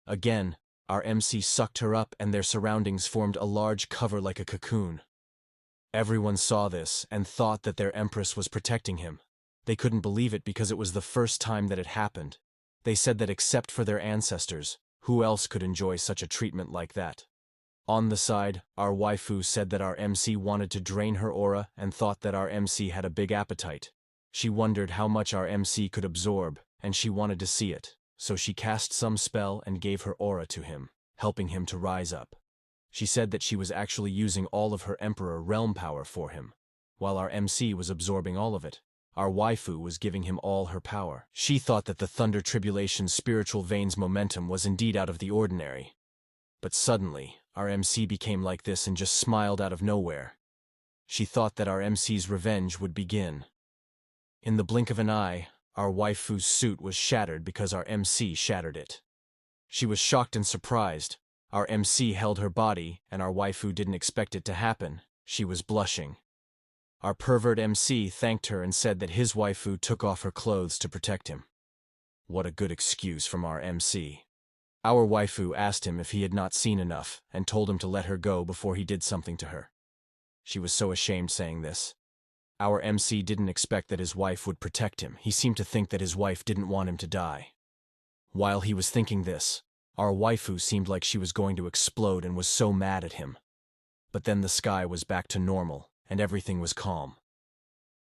Again, our MC sucked her up and their surroundings formed a large cover like a cocoon. Everyone saw this and thought that their Empress was protecting him. They couldn't believe it because it was the first time that it happened. They said that except for their ancestors, who else could enjoy such a treatment like that? On the side, our waifu said that our MC wanted to drain her aura and thought that our MC had a big appetite. She wondered how much our MC could absorb, and she wanted to see it. So she cast some spell and gave her aura to him, helping him to rise up. She said that she was actually using all of her Emperor realm power for him, while our MC was absorbing all of it. Our waifu was giving him all her power. She thought that the Thunder Tribulation's spiritual veins momentum was indeed out of the ordinary. But suddenly, our MC became like this and just smiled out of nowhere. She thought that our MC's revenge would begin. In the blink of an eye, our waifu's suit was shattered because our MC shattered it. She was shocked and surprised. Our MC held her body, and our waifu didn't expect it to happen. She was blushing. Our pervert MC thanked her and said that his waifu took off her clothes to protect him. What a good excuse from our MC. Our waifu asked him if he had not seen enough, and told him to let her go before he did something to her. She was so ashamed saying this. Our MC didn't expect that his wife would protect him. He seemed to think that his wife didn't want him to die. While he was thinking this, our waifu seemed like she was going to explode and was so mad at him. But then the sky was back to normal, and everything was calm.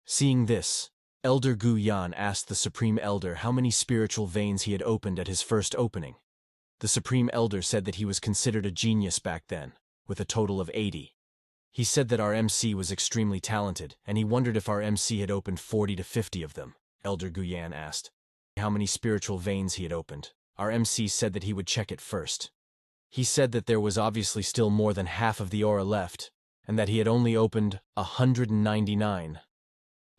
Seeing this, Elder Gu Yan asked the Supreme Elder how many spiritual veins he had opened at his first opening. The Supreme Elder said that he was considered a genius back then, with a total of 80. He said that our MC was extremely talented, and he wondered if our MC had opened 40 to 50 of them. Elder Gu Yan asked how many spiritual veins he had opened. Our MC said that he would check it first. He said that there was obviously still more than half of the aura left, and that he had only opened 199.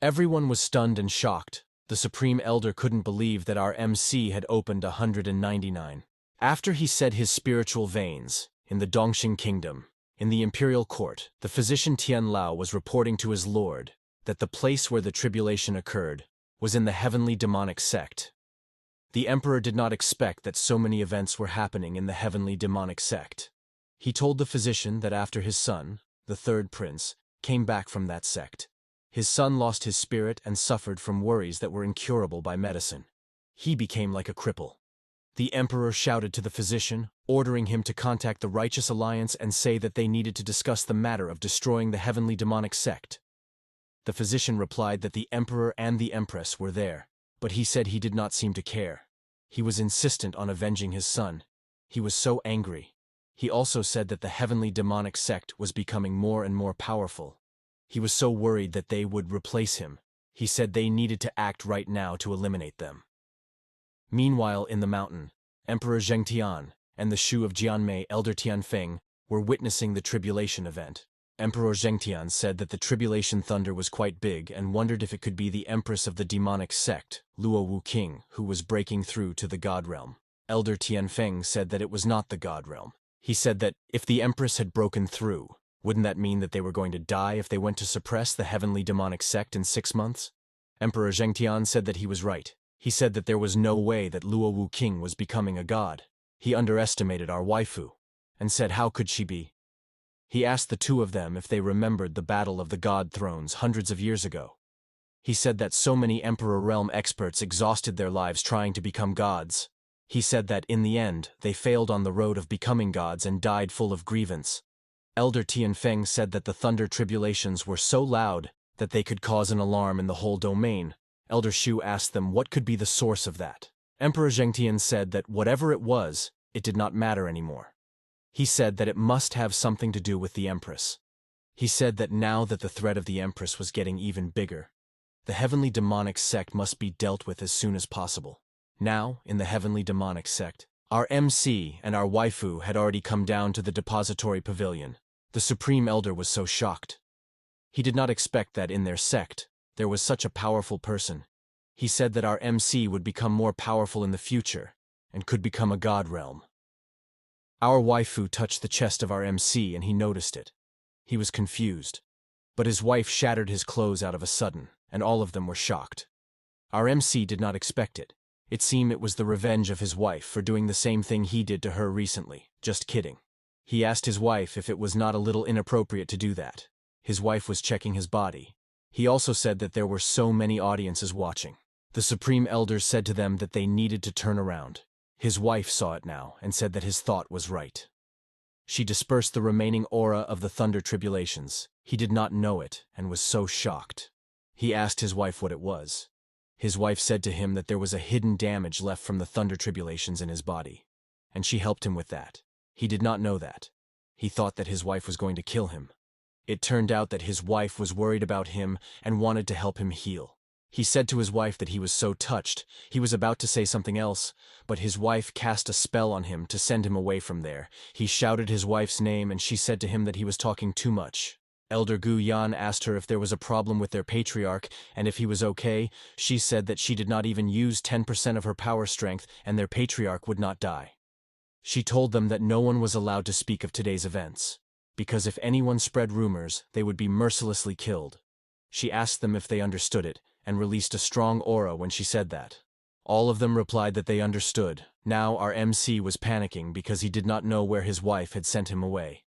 Everyone was stunned and shocked. The Supreme Elder couldn't believe that our MC had opened 199. After he said his spiritual veins, in the Dongxing Kingdom, in the imperial court, the physician Tian Lao was reporting to his lord that the place where the tribulation occurred was in the heavenly demonic sect. The emperor did not expect that so many events were happening in the heavenly demonic sect. He told the physician that after his son, the third prince, came back from that sect, his son lost his spirit and suffered from worries that were incurable by medicine. He became like a cripple. The emperor shouted to the physician, ordering him to contact the Righteous Alliance and say that they needed to discuss the matter of destroying the heavenly demonic sect. The physician replied that the emperor and the empress were there, but he said he did not seem to care. He was insistent on avenging his son. He was so angry. He also said that the heavenly demonic sect was becoming more and more powerful. He was so worried that they would replace him. He said they needed to act right now to eliminate them. Meanwhile, in the mountain, Emperor Zhengtian and the Shu of Jianmei, Elder Tianfeng, were witnessing the tribulation event. Emperor Zhengtian said that the tribulation thunder was quite big and wondered if it could be the Empress of the demonic sect, Luo Wu King, who was breaking through to the God realm. Elder Tianfeng said that it was not the God realm. He said that if the Empress had broken through, wouldn't that mean that they were going to die if they went to suppress the heavenly demonic sect in 6 months? Emperor Zhengtian said that he was right. He said that there was no way that Luo Wu King was becoming a god. He underestimated our waifu, and said how could she be? He asked the two of them if they remembered the Battle of the God Thrones hundreds of years ago. He said that so many Emperor Realm experts exhausted their lives trying to become gods. He said that, in the end, they failed on the road of becoming gods and died full of grievance. Elder Tianfeng said that the thunder tribulations were so loud that they could cause an alarm in the whole domain. Elder Shu asked them what could be the source of that. Emperor Zhengtian said that whatever it was, it did not matter anymore. He said that it must have something to do with the Empress. He said that now that the threat of the Empress was getting even bigger, the heavenly demonic sect must be dealt with as soon as possible. Now, in the heavenly demonic sect, our MC and our waifu had already come down to the depository pavilion. The Supreme Elder was so shocked. He did not expect that in their sect, there was such a powerful person. He said that our MC would become more powerful in the future and could become a god realm. Our waifu touched the chest of our MC and he noticed it. He was confused. But his wife shattered his clothes out of a sudden, and all of them were shocked. Our MC did not expect it. It seemed it was the revenge of his wife for doing the same thing he did to her recently. Just kidding. He asked his wife if it was not a little inappropriate to do that. His wife was checking his body. He also said that there were so many audiences watching. The Supreme Elders said to them that they needed to turn around. His wife saw it now and said that his thought was right. She dispersed the remaining aura of the thunder tribulations. He did not know it and was so shocked. He asked his wife what it was. His wife said to him that there was a hidden damage left from the thunder tribulations in his body, and she helped him with that. He did not know that. He thought that his wife was going to kill him. It turned out that his wife was worried about him and wanted to help him heal. He said to his wife that he was so touched, he was about to say something else, but his wife cast a spell on him to send him away from there. He shouted his wife's name and she said to him that he was talking too much. Elder Gu Yan asked her if there was a problem with their patriarch and if he was okay. She said that she did not even use 10% of her power strength and their patriarch would not die. She told them that no one was allowed to speak of today's events, because if anyone spread rumors, they would be mercilessly killed. She asked them if they understood it, and released a strong aura when she said that. All of them replied that they understood. Now our MC was panicking because he did not know where his wife had sent him away.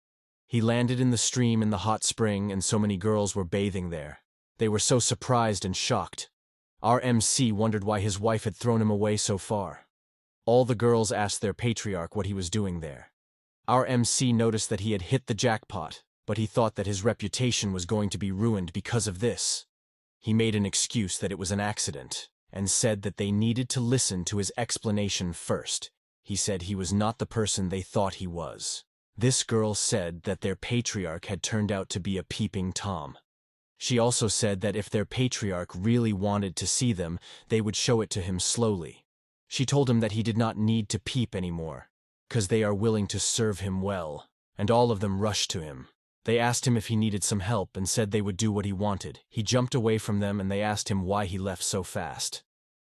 He landed in the stream in the hot spring and so many girls were bathing there. They were so surprised and shocked. Our MC wondered why his wife had thrown him away so far. All the girls asked their patriarch what he was doing there. Our MC noticed that he had hit the jackpot, but he thought that his reputation was going to be ruined because of this. He made an excuse that it was an accident, and said that they needed to listen to his explanation first. He said he was not the person they thought he was. This girl said that their patriarch had turned out to be a peeping Tom. She also said that if their patriarch really wanted to see them, they would show it to him slowly. She told him that he did not need to peep anymore, because they are willing to serve him well, and all of them rushed to him. They asked him if he needed some help and said they would do what he wanted. He jumped away from them and they asked him why he left so fast.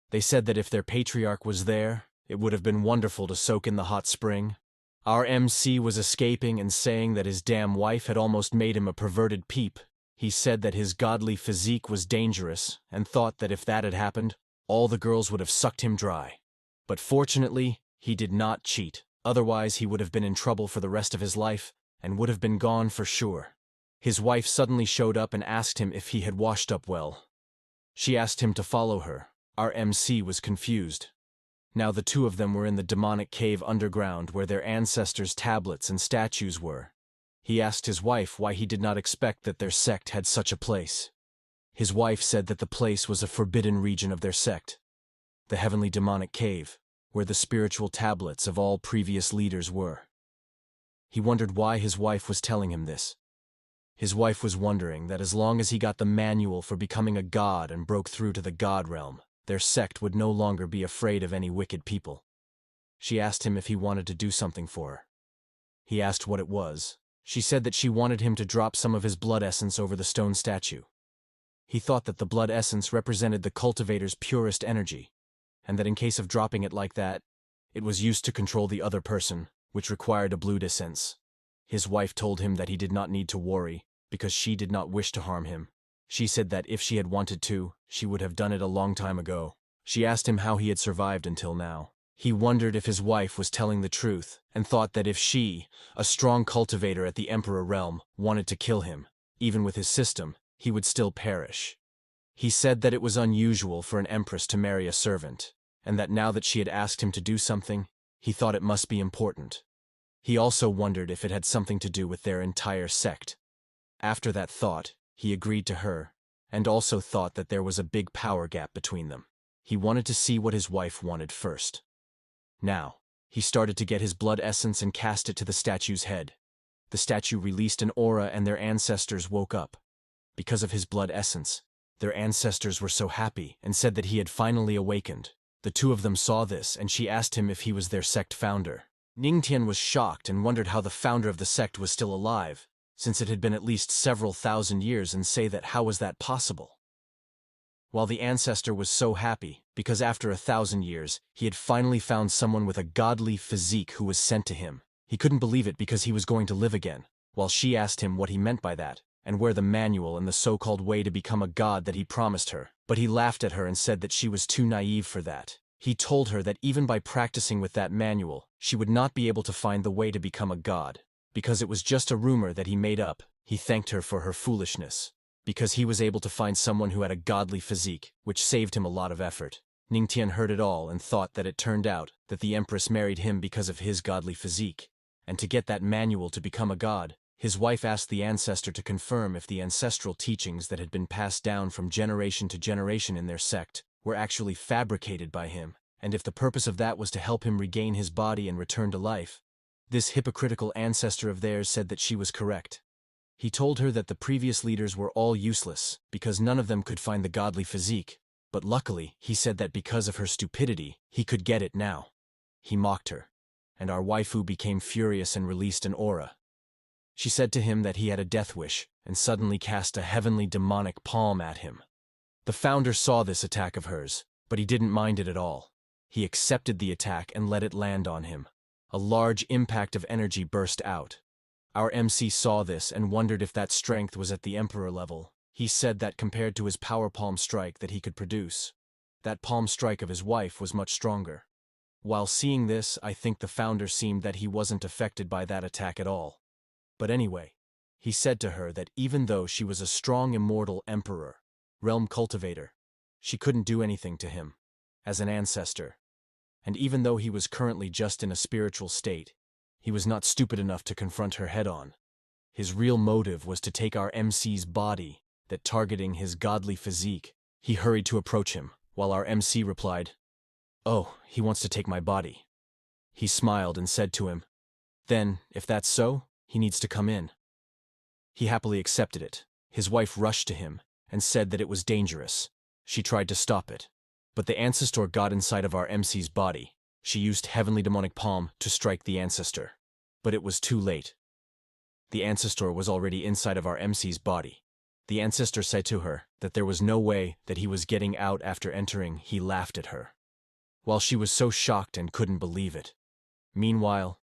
They said that if their patriarch was there, it would have been wonderful to soak in the hot spring. Our MC was escaping and saying that his damn wife had almost made him a perverted peep. He said that his godly physique was dangerous and thought that if that had happened, all the girls would have sucked him dry. But fortunately, he did not cheat. Otherwise, he would have been in trouble for the rest of his life and would have been gone for sure. His wife suddenly showed up and asked him if he had washed up well. She asked him to follow her. Our MC was confused. Now the two of them were in the demonic cave underground where their ancestors' tablets and statues were. He asked his wife why he did not expect that their sect had such a place. His wife said that the place was a forbidden region of their sect, the heavenly demonic cave, where the spiritual tablets of all previous leaders were. He wondered why his wife was telling him this. His wife was wondering that as long as he got the manual for becoming a god and broke through to the god realm, their sect would no longer be afraid of any wicked people. She asked him if he wanted to do something for her. He asked what it was. She said that she wanted him to drop some of his blood essence over the stone statue. He thought that the blood essence represented the cultivator's purest energy, and that in case of dropping it like that, it was used to control the other person, which required a blood essence. His wife told him that he did not need to worry, because she did not wish to harm him. She said that if she had wanted to, she would have done it a long time ago. She asked him how he had survived until now. He wondered if his wife was telling the truth, and thought that if she, a strong cultivator at the Emperor realm, wanted to kill him, even with his system, he would still perish. He said that it was unusual for an empress to marry a servant, and that now that she had asked him to do something, he thought it must be important. He also wondered if it had something to do with their entire sect. After that thought, he agreed to her, and also thought that there was a big power gap between them. He wanted to see what his wife wanted first. Now, he started to get his blood essence and cast it to the statue's head. The statue released an aura and their ancestors woke up. Because of his blood essence, their ancestors were so happy and said that he had finally awakened. The two of them saw this, and she asked him if he was their sect founder. Ningtian was shocked and wondered how the founder of the sect was still alive, since it had been at least several thousand years, and say that how was that possible? While the ancestor was so happy, because after 1,000 years, he had finally found someone with a godly physique who was sent to him. He couldn't believe it because he was going to live again, while she asked him what he meant by that, and where the manual and the so-called way to become a god that he promised her. But he laughed at her and said that she was too naive for that. He told her that even by practicing with that manual, she would not be able to find the way to become a god, because it was just a rumor that he made up. He thanked her for her foolishness, because he was able to find someone who had a godly physique, which saved him a lot of effort. Ningtian heard it all and thought that it turned out that the Empress married him because of his godly physique. And to get that manual to become a god, his wife asked the ancestor to confirm if the ancestral teachings that had been passed down from generation to generation in their sect were actually fabricated by him, and if the purpose of that was to help him regain his body and return to life. This hypocritical ancestor of theirs said that she was correct. He told her that the previous leaders were all useless because none of them could find the godly physique, but luckily, he said that because of her stupidity, he could get it now. He mocked her, and our waifu became furious and released an aura. She said to him that he had a death wish and suddenly cast a heavenly demonic palm at him. The founder saw this attack of hers, but he didn't mind it at all. He accepted the attack and let it land on him. A large impact of energy burst out. Our MC saw this and wondered if that strength was at the emperor level. He said that compared to his power palm strike that he could produce, that palm strike of his wife was much stronger. While seeing this, I think the founder seemed that he wasn't affected by that attack at all. But anyway, he said to her that even though she was a strong immortal emperor, realm cultivator, she couldn't do anything to him, as an ancestor. And even though he was currently just in a spiritual state, he was not stupid enough to confront her head-on. His real motive was to take our MC's body, that targeting his godly physique. He hurried to approach him, while our MC replied, "Oh, he wants to take my body." He smiled and said to him, "Then, if that's so, he needs to come in." He happily accepted it. His wife rushed to him and said that it was dangerous. She tried to stop it, but the ancestor got inside of our MC's body. She used heavenly demonic palm to strike the ancestor, but it was too late. The ancestor was already inside of our MC's body. The ancestor said to her that there was no way that he was getting out after entering. He laughed at her, while she was so shocked and couldn't believe it. Meanwhile,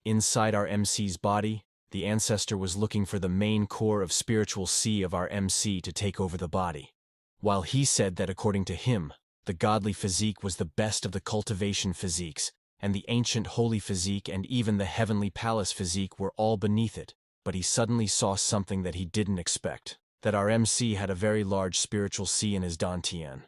inside our MC's body, the ancestor was looking for the main core of spiritual C of our MC to take over the body. While he said that according to him, the godly physique was the best of the cultivation physiques, and the ancient holy physique and even the heavenly palace physique were all beneath it, but he suddenly saw something that he didn't expect, that our MC had a very large spiritual C in his dantian.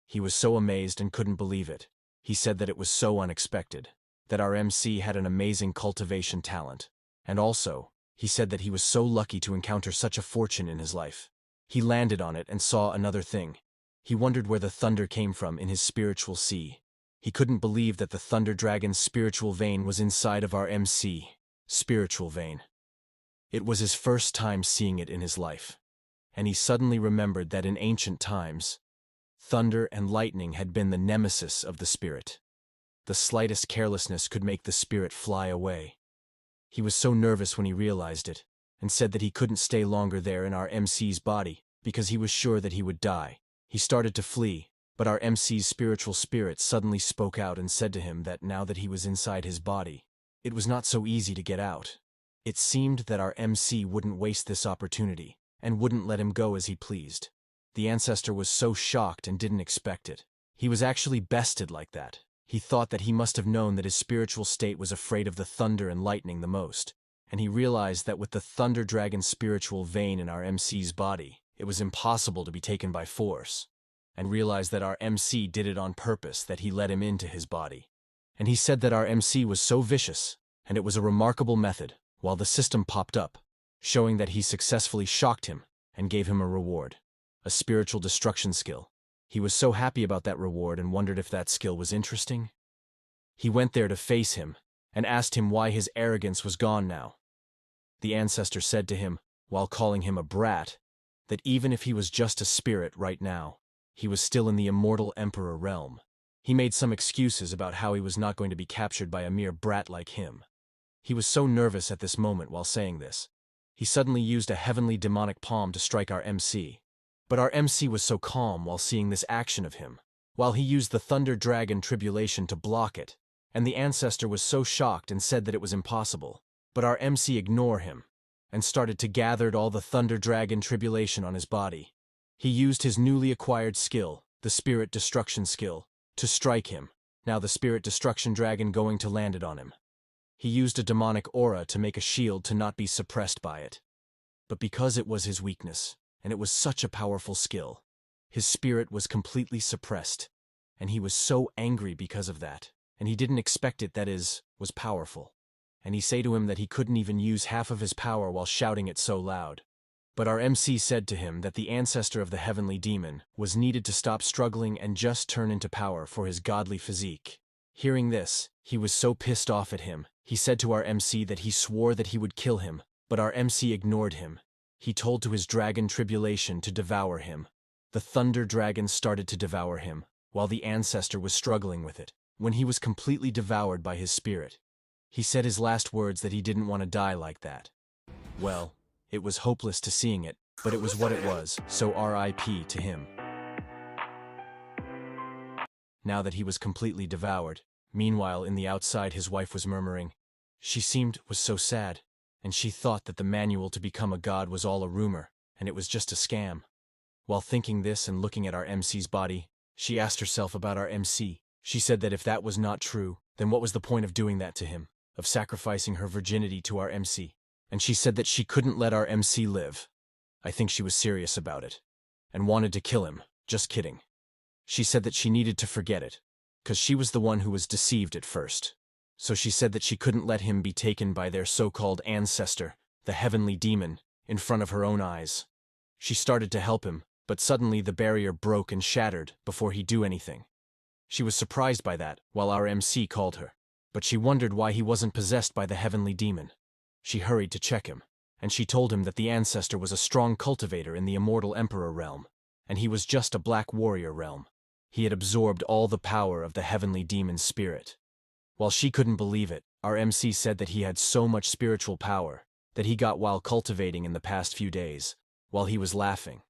He was so amazed and couldn't believe it. He said that it was so unexpected, that our MC had an amazing cultivation talent, and also, he said that he was so lucky to encounter such a fortune in his life. He landed on it and saw another thing. He wondered where the thunder came from in his spiritual sea. He couldn't believe that the thunder dragon's spiritual vein was inside of our MC. Spiritual vein. It was his first time seeing it in his life, and he suddenly remembered that in ancient times, thunder and lightning had been the nemesis of the spirit. The slightest carelessness could make the spirit fly away. He was so nervous when he realized it, and said that he couldn't stay longer there in our MC's body, because he was sure that he would die. He started to flee, but our MC's spiritual spirit suddenly spoke out and said to him that now that he was inside his body, it was not so easy to get out. It seemed that our MC wouldn't waste this opportunity, and wouldn't let him go as he pleased. The ancestor was so shocked and didn't expect it. He was actually bested like that. He thought that he must have known that his spiritual state was afraid of the thunder and lightning the most, and he realized that with the thunder dragon's spiritual vein in our MC's body, it was impossible to be taken by force, and realized that our MC did it on purpose, that he let him into his body. And he said that our MC was so vicious, and it was a remarkable method, while the system popped up, showing that he successfully shocked him and gave him a reward, a spiritual destruction skill. He was so happy about that reward and wondered if that skill was interesting. He went there to face him and asked him why his arrogance was gone now. The ancestor said to him, while calling him a brat, that even if he was just a spirit right now, he was still in the immortal emperor realm. He made some excuses about how he was not going to be captured by a mere brat like him. He was so nervous at this moment while saying this. He suddenly used a heavenly demonic palm to strike our MC. But our MC was so calm while seeing this action of him, while he used the thunder dragon Tribulation to block it, and the ancestor was so shocked and said that it was impossible. But our MC ignored him, and started to gather all the thunder dragon Tribulation on his body. He used his newly acquired skill, the spirit destruction skill, to strike him. Now the spirit destruction dragon going to land it on him. He used a demonic aura to make a shield to not be suppressed by it. But because it was his weakness, and it was such a powerful skill, his spirit was completely suppressed, and he was so angry because of that, and he didn't expect it, that is, was powerful. And he said to him that he couldn't even use half of his power while shouting it so loud. But our MC said to him that the ancestor of the heavenly demon was needed to stop struggling and just turn into power for his godly physique. Hearing this, he was so pissed off at him, he said to our MC that he swore that he would kill him, but our MC ignored him. He told to his dragon Tribulation to devour him. The thunder dragon started to devour him, while the ancestor was struggling with it. When he was completely devoured by his spirit, he said his last words that he didn't want to die like that. Well, it was hopeless to seeing it, but it was what it was, so RIP to him. Now that he was completely devoured, meanwhile in the outside his wife was murmuring. She was so sad, and she thought that the manual to become a god was all a rumor, and it was just a scam. While thinking this and looking at our MC's body, she asked herself about our MC. She said that if that was not true, then what was the point of doing that to him, of sacrificing her virginity to our MC? And she said that she couldn't let our MC live. I think she was serious about it, and wanted to kill him. Just kidding. She said that she needed to forget it, 'cause she was the one who was deceived at first. So she said that she couldn't let him be taken by their so-called ancestor, the heavenly demon, in front of her own eyes. She started to help him, but suddenly the barrier broke and shattered before he'd do anything. She was surprised by that, while our MC called her, but she wondered why he wasn't possessed by the heavenly demon. She hurried to check him, and she told him that the ancestor was a strong cultivator in the immortal emperor realm, and he was just a black warrior realm. He had absorbed all the power of the heavenly demon's spirit. While she couldn't believe it, our MC said that he had so much spiritual power that he got while cultivating in the past few days, while he was laughing.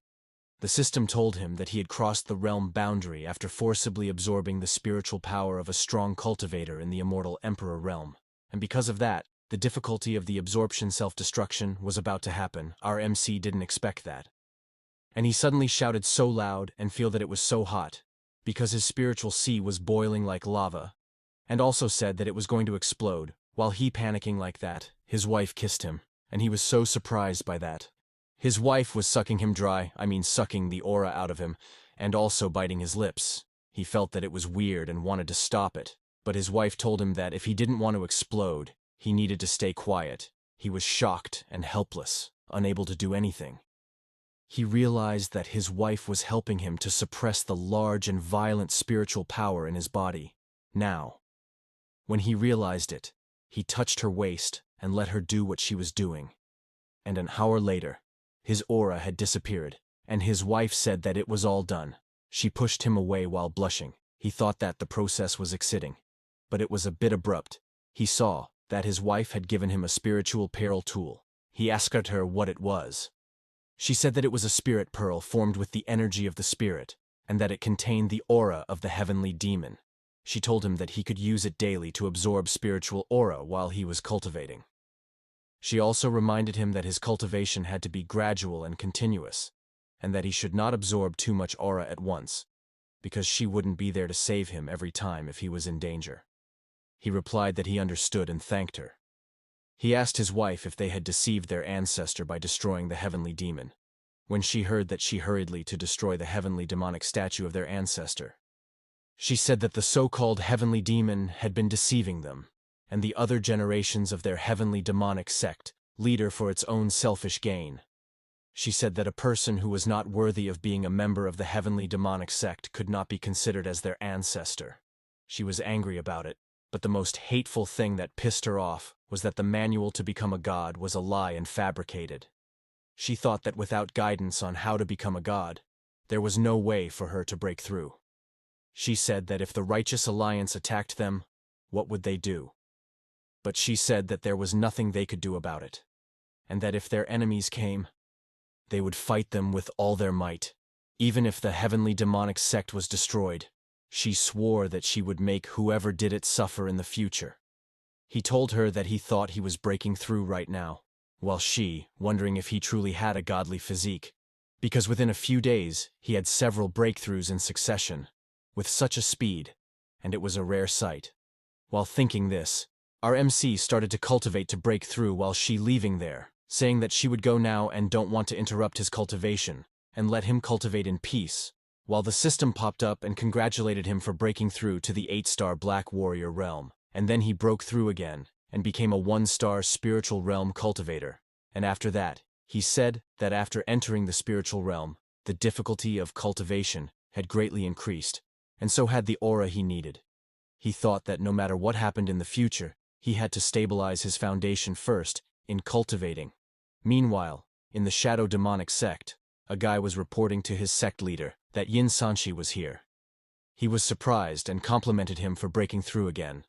The system told him that he had crossed the realm boundary after forcibly absorbing the spiritual power of a strong cultivator in the immortal emperor realm, and because of that, the difficulty of the absorption self-destruction was about to happen. Our MC didn't expect that. And he suddenly shouted so loud and feel that it was so hot, because his spiritual sea was boiling like lava, and also said that it was going to explode. While he panicking like that, his wife kissed him, and he was so surprised by that. His wife was sucking him dry, sucking the aura out of him, and also biting his lips. He felt that it was weird and wanted to stop it, but his wife told him that if he didn't want to explode, he needed to stay quiet. He was shocked and helpless, unable to do anything. He realized that his wife was helping him to suppress the large and violent spiritual power in his body. Now, when he realized it, he touched her waist and let her do what she was doing. And an hour later, his aura had disappeared, and his wife said that it was all done. She pushed him away while blushing. He thought that the process was exciting, but it was a bit abrupt. He saw that his wife had given him a spiritual pearl tool. He asked her what it was. She said that it was a spirit pearl formed with the energy of the spirit, and that it contained the aura of the heavenly demon. She told him that he could use it daily to absorb spiritual aura while he was cultivating. She also reminded him that his cultivation had to be gradual and continuous, and that he should not absorb too much aura at once, because she wouldn't be there to save him every time if he was in danger. He replied that he understood and thanked her. He asked his wife if they had deceived their ancestor by destroying the heavenly demon. When she heard that, she hurriedly to destroy the heavenly demonic statue of their ancestor. She said that the so-called heavenly demon had been deceiving them, and the other generations of their heavenly demonic sect, leader for its own selfish gain. She said that a person who was not worthy of being a member of the heavenly demonic sect could not be considered as their ancestor. She was angry about it, but the most hateful thing that pissed her off was that the manual to become a god was a lie and fabricated. She thought that without guidance on how to become a god, there was no way for her to break through. She said that if the Righteous Alliance attacked them, what would they do? But she said that there was nothing they could do about it, and that if their enemies came, they would fight them with all their might. Even if the heavenly demonic sect was destroyed, she swore that she would make whoever did it suffer in the future. He told her that he thought he was breaking through right now, while she, wondering if he truly had a godly physique, because within a few days he had several breakthroughs in succession, with such a speed, and it was a rare sight. While thinking this, our MC started to cultivate to break through while she leaving there, saying that she would go now and don't want to interrupt his cultivation, and let him cultivate in peace, while the system popped up and congratulated him for breaking through to the 8-star Black Warrior realm, and then he broke through again, and became a 1-star spiritual realm cultivator, and after that, he said that after entering the spiritual realm, the difficulty of cultivation had greatly increased, and so had the aura he needed. He thought that no matter what happened in the future, he had to stabilize his foundation first, in cultivating. Meanwhile, in the shadow demonic sect, a guy was reporting to his sect leader that Yin Sanshi was here. He was surprised and complimented him for breaking through again.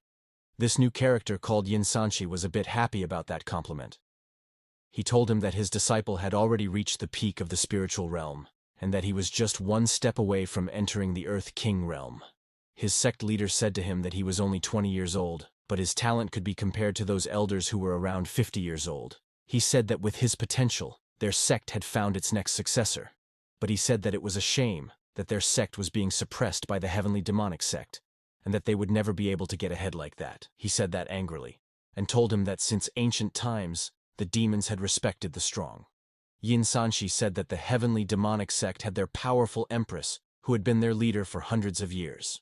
This new character called Yin Sanshi was a bit happy about that compliment. He told him that his disciple had already reached the peak of the spiritual realm, and that he was just one step away from entering the Earth King realm. His sect leader said to him that he was only 20 years old, but his talent could be compared to those elders who were around 50 years old. He said that with his potential, their sect had found its next successor. But he said that it was a shame that their sect was being suppressed by the heavenly demonic sect, and that they would never be able to get ahead like that. He said that angrily, and told him that since ancient times, the demons had respected the strong. Yin Sanshi said that the heavenly demonic sect had their powerful Empress, who had been their leader for hundreds of years.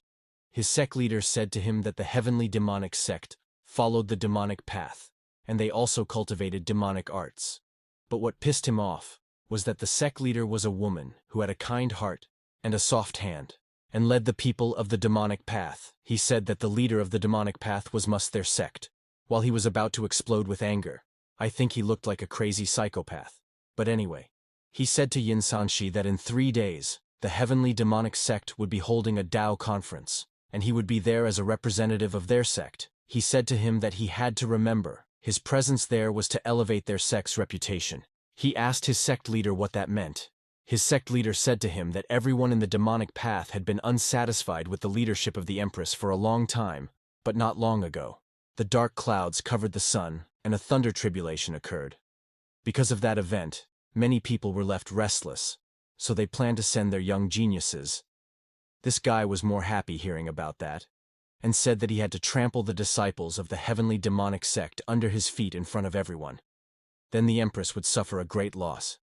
His sect leader said to him that the heavenly demonic sect followed the demonic path, and they also cultivated demonic arts. But what pissed him off was that the sect leader was a woman who had a kind heart and a soft hand, and led the people of the demonic path. He said that the leader of the demonic path was their sect. While he was about to explode with anger, I think he looked like a crazy psychopath. But anyway, he said to Yin Sanshi that in 3 days, the heavenly demonic sect would be holding a Tao conference, and he would be there as a representative of their sect. He said to him that he had to remember, his presence there was to elevate their sect's reputation. He asked his sect leader what that meant. His sect leader said to him that everyone in the demonic path had been unsatisfied with the leadership of the Empress for a long time, but not long ago. The dark clouds covered the sun, and a thunder tribulation occurred. Because of that event, many people were left restless, so they planned to send their young geniuses. This guy was more happy hearing about that, and said that he had to trample the disciples of the heavenly demonic sect under his feet in front of everyone. Then the Empress would suffer a great loss.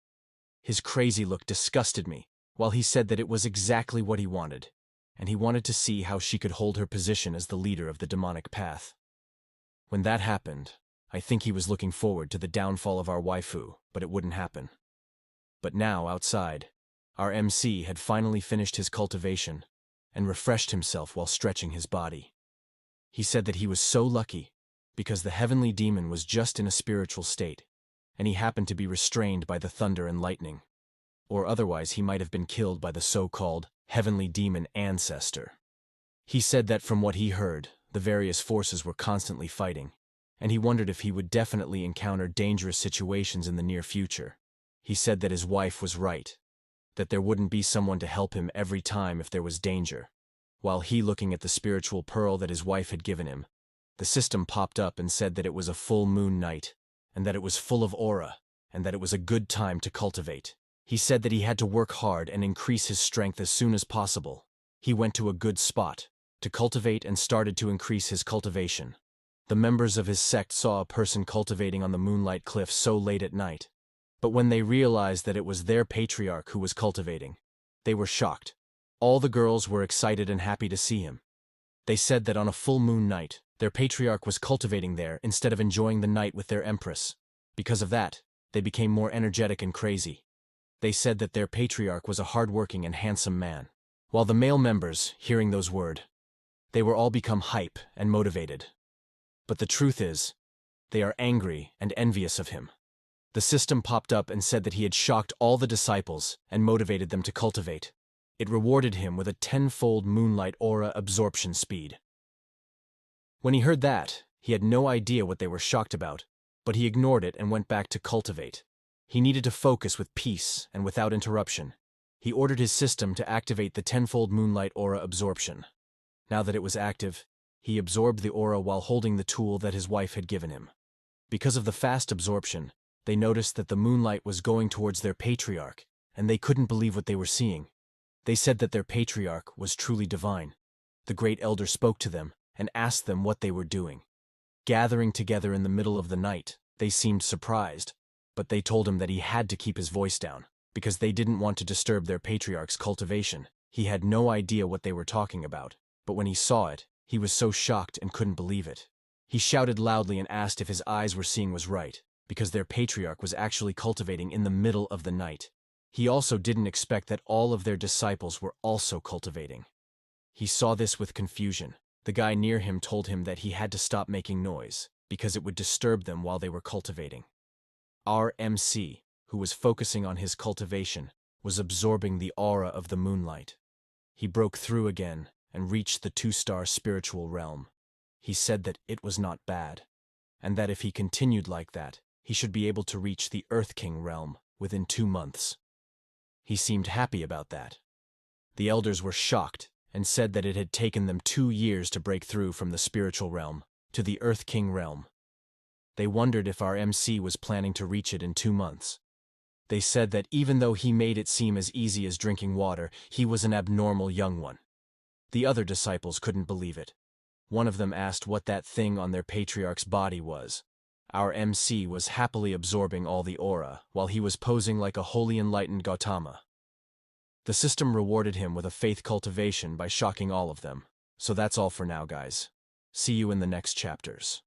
His crazy look disgusted me, while he said that it was exactly what he wanted, and he wanted to see how she could hold her position as the leader of the demonic path. When that happened, I think he was looking forward to the downfall of our waifu, but it wouldn't happen. But now, outside, our MC had finally finished his cultivation and refreshed himself while stretching his body. He said that he was so lucky because the heavenly demon was just in a spiritual state, and he happened to be restrained by the thunder and lightning, or otherwise he might have been killed by the so-called heavenly demon ancestor. He said that from what he heard, the various forces were constantly fighting, and he wondered if he would definitely encounter dangerous situations in the near future. He said that his wife was right, that there wouldn't be someone to help him every time if there was danger. While he looking at the spiritual pearl that his wife had given him, the system popped up and said that it was a full moon night, and that it was full of aura, and that it was a good time to cultivate. He said that he had to work hard and increase his strength as soon as possible. He went to a good spot to cultivate and started to increase his cultivation. The members of his sect saw a person cultivating on the moonlight cliff so late at night. But when they realized that it was their patriarch who was cultivating, they were shocked. All the girls were excited and happy to see him. They said that on a full moon night, their patriarch was cultivating there instead of enjoying the night with their empress. Because of that, they became more energetic and crazy. They said that their patriarch was a hardworking and handsome man. While the male members, hearing those words, they were all become hype and motivated. But the truth is, they are angry and envious of him. The system popped up and said that he had shocked all the disciples and motivated them to cultivate. It rewarded him with a 10-fold moonlight aura absorption speed. When he heard that, he had no idea what they were shocked about, but he ignored it and went back to cultivate. He needed to focus with peace and without interruption. He ordered his system to activate the 10-fold moonlight aura absorption. Now that it was active, he absorbed the aura while holding the tool that his wife had given him. Because of the fast absorption, they noticed that the moonlight was going towards their patriarch, and they couldn't believe what they were seeing. They said that their patriarch was truly divine. The great elder spoke to them and asked them what they were doing. Gathering together in the middle of the night, they seemed surprised, but they told him that he had to keep his voice down, because they didn't want to disturb their patriarch's cultivation. He had no idea what they were talking about, but when he saw it, he was so shocked and couldn't believe it. He shouted loudly and asked if his eyes were seeing was right, because their patriarch was actually cultivating in the middle of the night. He also didn't expect that all of their disciples were also cultivating. He saw this with confusion. The guy near him told him that he had to stop making noise, because it would disturb them while they were cultivating. Our MC, who was focusing on his cultivation, was absorbing the aura of the moonlight. He broke through again and reached the 2-star spiritual realm. He said that it was not bad, and that if he continued like that, he should be able to reach the Earth King realm within 2 months. He seemed happy about that. The elders were shocked and said that it had taken them 2 years to break through from the spiritual realm to the Earth King realm. They wondered if our MC was planning to reach it in 2 months. They said that even though he made it seem as easy as drinking water, he was an abnormal young one. The other disciples couldn't believe it. One of them asked what that thing on their patriarch's body was. Our MC was happily absorbing all the aura, while he was posing like a wholly enlightened Gautama. The system rewarded him with a faith cultivation by shocking all of them. So that's all for now, guys. See you in the next chapters.